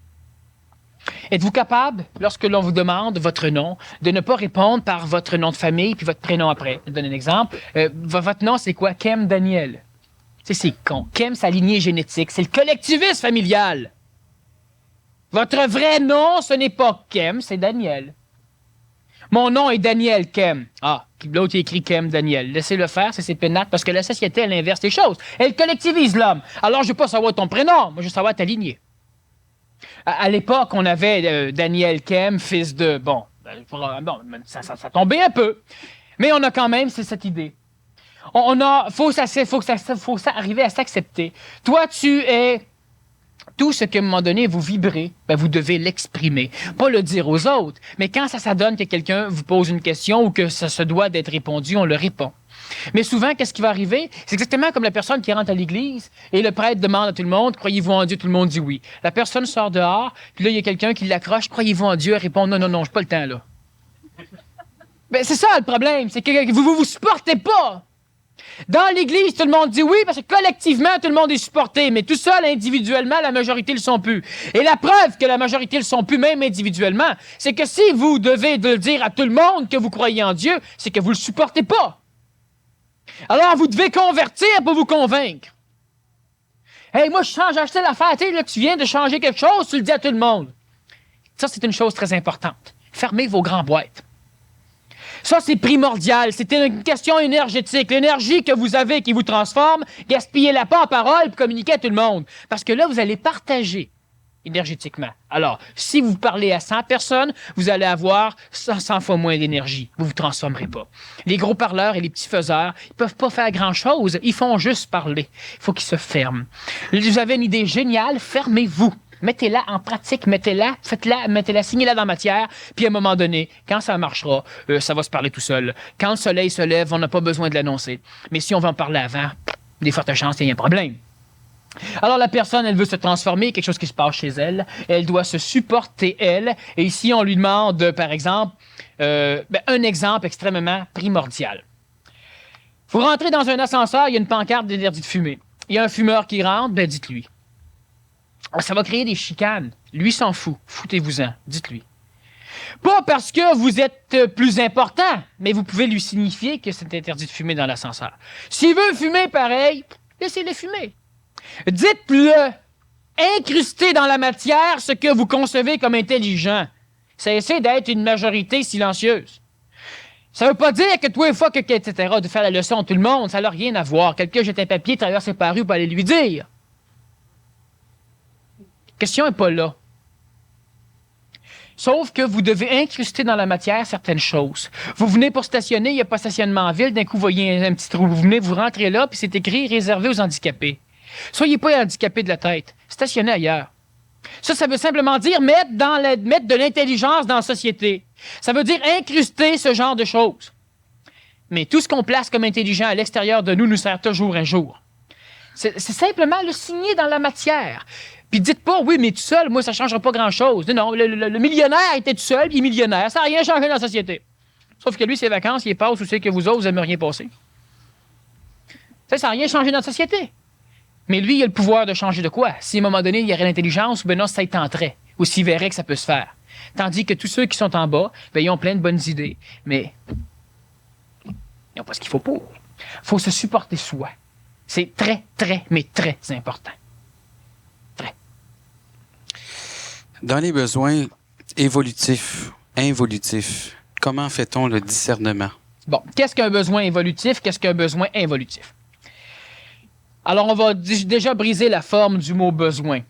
Êtes-vous capable, lorsque l'on vous demande votre nom, de ne pas répondre par votre nom de famille puis votre prénom après? Je vais donner un exemple. Votre nom, c'est quoi? Kem Daniel. C'est con. Kem, c'est la lignée génétique. C'est le collectivisme familial. Votre vrai nom, ce n'est pas Kem, c'est Daniel. Mon nom est Daniel Kem. Ah, l'autre il écrit Kem Daniel. Laissez-le faire, c'est pénal, parce que la société, elle inverse les choses. Elle collectivise l'homme. Alors, je veux pas savoir ton prénom, moi, je veux savoir ta lignée. À l'époque, on avait Daniel Kem, fils de... Bon, ça tombait un peu. Mais on a quand même cette idée. Faut arriver à s'accepter. Toi, tu es... Tout ce qu'à un moment donné, vous vibrez, ben vous devez l'exprimer. Pas le dire aux autres, mais quand ça donne que quelqu'un vous pose une question ou que ça se doit d'être répondu, on le répond. Mais souvent, qu'est-ce qui va arriver? C'est exactement comme la personne qui rentre à l'église et le prêtre demande à tout le monde, croyez-vous en Dieu? Tout le monde dit oui. La personne sort dehors, puis là, il y a quelqu'un qui l'accroche, croyez-vous en Dieu? Elle répond non, j'ai pas le temps, là. Ben, c'est ça le problème, c'est que vous supportez pas. Dans l'Église, tout le monde dit oui parce que collectivement, tout le monde est supporté, mais tout seul, individuellement, la majorité ne le sont plus. Et la preuve que la majorité ne le sont plus, même individuellement, c'est que si vous devez le dire à tout le monde que vous croyez en Dieu, c'est que vous ne le supportez pas. Alors, vous devez convertir pour vous convaincre. Hey, moi, j'ai acheté l'affaire, tu sais, là, tu viens de changer quelque chose, tu le dis à tout le monde. Ça, c'est une chose très importante. Fermez vos grandes boîtes. Ça, c'est primordial. C'est une question énergétique. L'énergie que vous avez qui vous transforme, gaspillez-la pas en parole pour communiquer à tout le monde. Parce que là, vous allez partager énergétiquement. Alors, si vous parlez à 100 personnes, vous allez avoir 100 fois moins d'énergie. Vous ne vous transformerez pas. Les gros parleurs et les petits faiseurs, ils ne peuvent pas faire grand-chose. Ils font juste parler. Il faut qu'ils se ferment. Vous avez une idée géniale, fermez-vous. Mettez-la en pratique, mettez-la, mettez-la, signez-la dans la matière, puis à un moment donné, quand ça marchera, ça va se parler tout seul. Quand le soleil se lève, on n'a pas besoin de l'annoncer. Mais si on va en parler avant, des fortes chances qu'il y ait un problème. Alors la personne, elle veut se transformer, quelque chose qui se passe chez elle, elle doit se supporter, elle, et ici on lui demande, par exemple, un exemple extrêmement primordial. Vous rentrez dans un ascenseur, il y a une pancarte d'interdit de fumer. Il y a un fumeur qui rentre, ben dites-lui. Ça va créer des chicanes. Lui s'en fout. Foutez-vous-en. Dites-lui. Pas parce que vous êtes plus important, mais vous pouvez lui signifier que c'est interdit de fumer dans l'ascenseur. S'il veut fumer pareil, laissez-le fumer. Dites-le. Incrustez dans la matière ce que vous concevez comme intelligent. Cessez d'être une majorité silencieuse. Ça veut pas dire que toi et fuck, etc., de faire la leçon à tout le monde, ça n'a rien à voir. Quelqu'un jette un papier, traverse par rue pour aller lui dire. La question n'est pas là. Sauf que vous devez incruster dans la matière certaines choses. Vous venez pour stationner, il n'y a pas de stationnement en ville, d'un coup, vous voyez un petit trou. Vous venez, vous rentrez là, puis c'est écrit « Réservé aux handicapés ». Soyez pas handicapés de la tête. Stationnez ailleurs. Ça veut simplement dire mettre de l'intelligence dans la société. Ça veut dire incruster ce genre de choses. Mais tout ce qu'on place comme intelligent à l'extérieur de nous sert toujours un jour. C'est simplement le signer dans la matière. Puis dites pas, oui, mais tout seul, moi, ça ne changera pas grand-chose. Non, le millionnaire était tout seul, puis il est millionnaire. Ça n'a rien changé dans la société. Sauf que lui, ses vacances, il passe où c'est que vous autres, vous n'aimeriez passer. Ça n'a rien changé dans la société. Mais lui, il a le pouvoir de changer de quoi? Si à un moment donné, il y aurait l'intelligence, ben non, ça y tenterait. Ou s'il verrait que ça peut se faire. Tandis que tous ceux qui sont en bas, ben, ils ont plein de bonnes idées. Mais ils n'ont pas ce qu'il faut pour. Il faut se supporter soi. C'est très, très, mais très important. Très. Dans les besoins évolutifs, involutifs, comment fait-on le discernement? Bon, qu'est-ce qu'un besoin évolutif? Qu'est-ce qu'un besoin involutif? Alors, on va déjà briser la forme du mot besoin.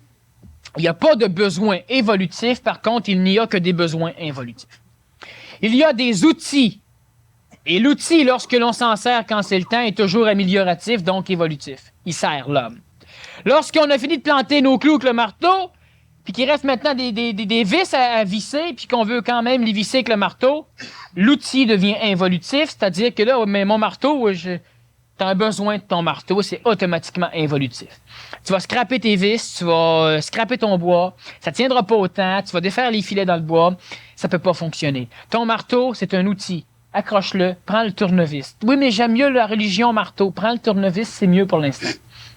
Il n'y a pas de besoin évolutif, par contre, il n'y a que des besoins involutifs. Il y a des outils. Et l'outil, lorsque l'on s'en sert quand c'est le temps, est toujours amélioratif, donc évolutif. Il sert l'homme. Lorsqu'on a fini de planter nos clous avec le marteau, puis qu'il reste maintenant des vis à visser, puis qu'on veut quand même les visser avec le marteau, l'outil devient involutif, c'est-à-dire que là, mais mon marteau, tu as besoin de ton marteau, c'est automatiquement involutif. Tu vas scraper tes vis, tu vas scraper ton bois, ça tiendra pas autant, tu vas défaire les filets dans le bois, ça peut pas fonctionner. Ton marteau, c'est un outil. Accroche-le, prends le tournevis. Oui, mais j'aime mieux la religion marteau. Prends le tournevis, c'est mieux pour l'instant.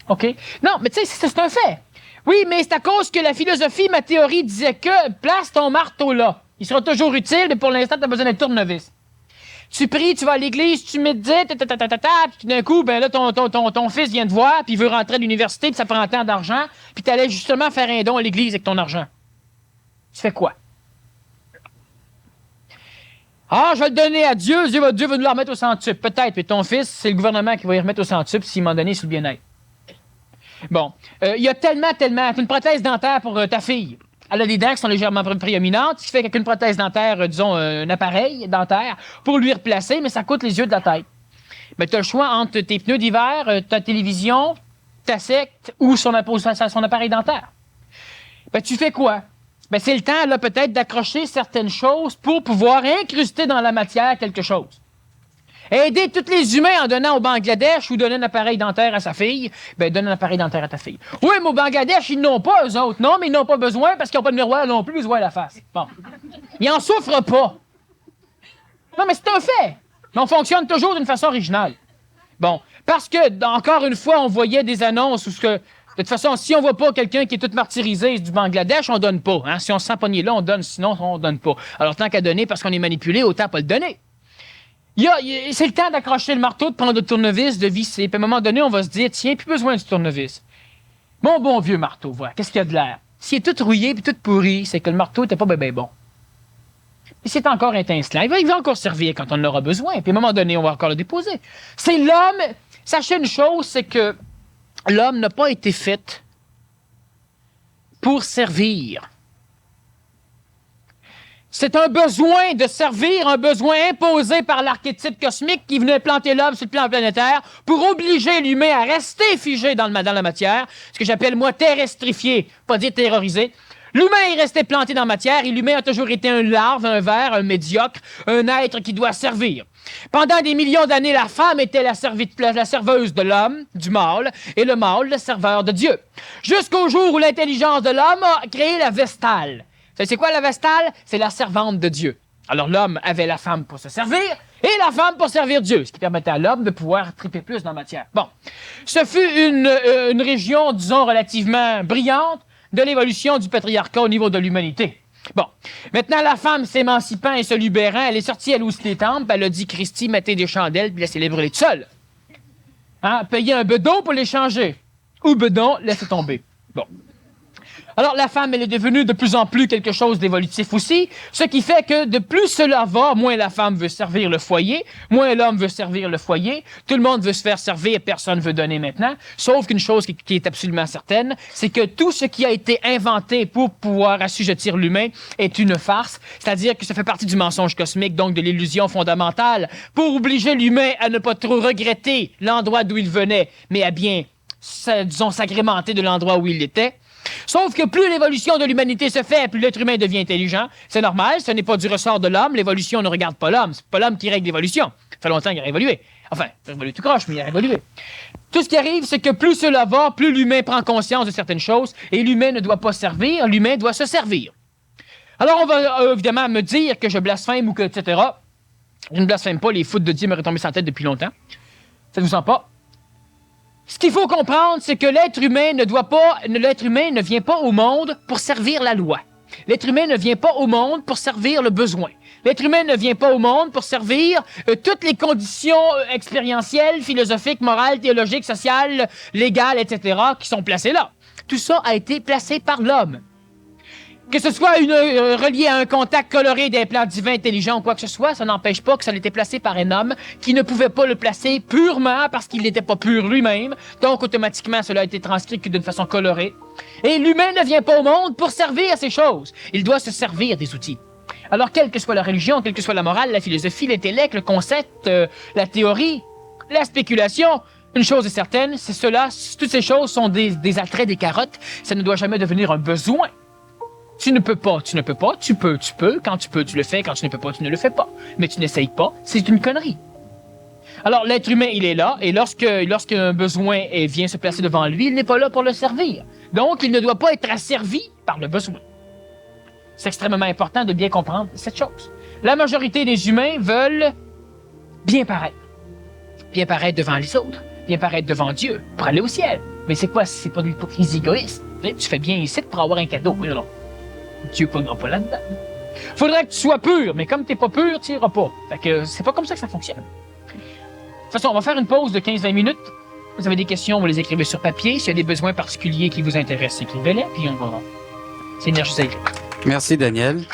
OK? Non, mais tu sais, c'est un fait. Oui, mais c'est à cause que la philosophie, ma théorie disait que place ton marteau là. Il sera toujours utile, mais pour l'instant, tu as besoin d'un tournevis. Tu pries, tu vas à l'église, tu médites, puis d'un coup, ben là, ton fils vient te voir, puis il veut rentrer à l'université, puis ça prend tant d'argent, puis tu allais justement faire un don à l'église avec ton argent. Tu fais quoi? Ah, je vais le donner à Dieu. Dieu va nous le remettre au centuple. Peut-être, mais ton fils, c'est le gouvernement qui va y remettre au centuple s'il m'a donné sur le bien-être. Bon. Il y a tellement... Une prothèse dentaire pour ta fille. Elle a des dents qui sont légèrement prédominantes, ce qui fait qu'avec une prothèse dentaire, disons, un appareil dentaire, pour lui replacer, mais ça coûte les yeux de la tête. Ben, tu as le choix entre tes pneus d'hiver, ta télévision, ta secte ou son appareil dentaire. Ben, tu fais quoi? Ben, c'est le temps, là, peut-être, d'accrocher certaines choses pour pouvoir incruster dans la matière quelque chose. Aider tous les humains en donnant au Bangladesh ou donner un appareil dentaire à sa fille, ben donne un appareil dentaire à ta fille. Oui, mais au Bangladesh, ils n'ont pas, eux autres. Non, mais ils n'ont pas besoin parce qu'ils n'ont pas de miroir non plus, ils se voient la face. Bon. Ils n'en souffrent pas. Non, mais c'est un fait. Mais on fonctionne toujours d'une façon originale. Bon. Parce que, encore une fois, on voyait des annonces où de toute façon, si on voit pas quelqu'un qui est tout martyrisé du Bangladesh, on donne pas. Hein? Si on se sent pogné là, on donne, sinon on donne pas. Alors, tant qu'à donner parce qu'on est manipulé, autant pas le donner. C'est le temps d'accrocher le marteau, de prendre le tournevis, de visser. Puis à un moment donné, on va se dire, tiens, plus besoin du tournevis. Mon bon vieux marteau, voilà, qu'est-ce qu'il y a de l'air? S'il est tout rouillé puis tout pourri, c'est que le marteau n'était pas bien bon. Et c'est encore étincelant. Il va encore servir quand on en aura besoin. Puis à un moment donné, on va encore le déposer. C'est l'homme. Sachez une chose, c'est que l'homme n'a pas été fait pour servir. C'est un besoin de servir, un besoin imposé par l'archétype cosmique qui venait planter l'homme sur le plan planétaire pour obliger l'humain à rester figé dans la matière, ce que j'appelle, moi, terrestrifié, pas dire terrorisé. L'humain est resté planté dans la matière et l'humain a toujours été un larve, un ver, un médiocre, un être qui doit servir. Pendant des millions d'années, la femme était la serveuse de l'homme, du mâle, et le mâle, le serveur de Dieu. Jusqu'au jour où l'intelligence de l'homme a créé la Vestale. C'est quoi la Vestale? C'est la servante de Dieu. Alors l'homme avait la femme pour se servir et la femme pour servir Dieu, ce qui permettait à l'homme de pouvoir triper plus dans la matière. Bon, ce fut une région, disons, relativement brillante de l'évolution du patriarcat au niveau de l'humanité. Bon, maintenant la femme s'émancipant et se libérant, elle est sortie elle aussi des temples, elle a dit, Christy, mettez des chandelles puis laissez-les brûler tout seul. Hein? Payez un bedon pour les changer. Ou bedon, laissez tomber. Bon. Alors, la femme, elle est devenue de plus en plus quelque chose d'évolutif aussi, ce qui fait que de plus cela va, moins la femme veut servir le foyer, moins l'homme veut servir le foyer, tout le monde veut se faire servir, personne ne veut donner maintenant, sauf qu'une chose qui est absolument certaine, c'est que tout ce qui a été inventé pour pouvoir assujettir l'humain est une farce, c'est-à-dire que ça fait partie du mensonge cosmique, donc de l'illusion fondamentale, pour obliger l'humain à ne pas trop regretter l'endroit d'où il venait, mais à bien, disons, s'agrémenter de l'endroit où il était. Sauf que plus l'évolution de l'humanité se fait, plus l'être humain devient intelligent. C'est normal, ce n'est pas du ressort de l'homme. L'évolution ne regarde pas l'homme. C'est pas l'homme qui règle l'évolution. Ça fait longtemps qu'il a évolué. Enfin, il a évolué tout croche, mais il a évolué. Tout ce qui arrive, c'est que plus cela va, plus l'humain prend conscience de certaines choses, et l'humain ne doit pas servir, l'humain doit se servir. Alors, on va évidemment me dire que je blasphème ou que, etc. Je ne blasphème pas, les foudres de Dieu m'auraient tombé sur la tête depuis longtemps. Ça ne vous sent pas? Ce qu'il faut comprendre, c'est que l'être humain ne vient pas au monde pour servir la loi. L'être humain ne vient pas au monde pour servir le besoin. L'être humain ne vient pas au monde pour servir toutes les conditions expérientielles, philosophiques, morales, théologiques, sociales, légales, etc., qui sont placées là. Tout ça a été placé par l'homme. Que ce soit relié à un contact coloré d'un plan divin intelligent ou quoi que ce soit, ça n'empêche pas que ça a été placé par un homme qui ne pouvait pas le placer purement parce qu'il n'était pas pur lui-même. Donc, automatiquement, cela a été transcrit d'une façon colorée. Et l'humain ne vient pas au monde pour servir ces choses. Il doit se servir des outils. Alors, quelle que soit la religion, quelle que soit la morale, la philosophie, l'intellect, le concept, la théorie, la spéculation, une chose est certaine, c'est cela, toutes ces choses sont des attraits, des carottes. Ça ne doit jamais devenir un besoin. Tu ne peux pas, tu peux, quand tu peux, tu le fais, quand tu ne peux pas, tu ne le fais pas. Mais tu n'essayes pas, c'est une connerie. Alors, l'être humain, il est là, et lorsqu'un besoin vient se placer devant lui, il n'est pas là pour le servir. Donc, il ne doit pas être asservi par le besoin. C'est extrêmement important de bien comprendre cette chose. La majorité des humains veulent bien paraître. Bien paraître devant les autres, bien paraître devant Dieu, pour aller au ciel. Mais c'est quoi? C'est pas de l'hypocrisie égoïste. Tu fais bien ici pour avoir un cadeau. Mais non. Dieu ne pognera pas là-dedans. Faudrait que tu sois pur, mais comme tu n'es pas pur, tu n'iras pas. Fait que c'est pas comme ça que ça fonctionne. De toute façon, on va faire une pause de 15-20 minutes. Vous avez des questions, vous les écrivez sur papier. S'il y a des besoins particuliers qui vous intéressent, écrivez-les, puis on va s'énergiser. Merci, Daniel.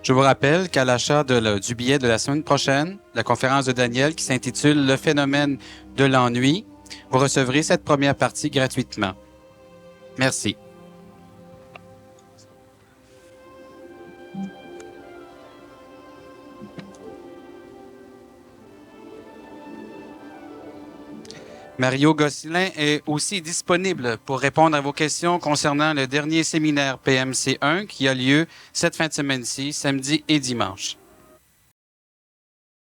Je vous rappelle qu'à l'achat du billet de la semaine prochaine, la conférence de Daniel qui s'intitule « Le phénomène de l'ennui », vous recevrez cette première partie gratuitement. Merci. Mario Gosselin est aussi disponible pour répondre à vos questions concernant le dernier séminaire PMC1 qui a lieu cette fin de semaine-ci, samedi et dimanche.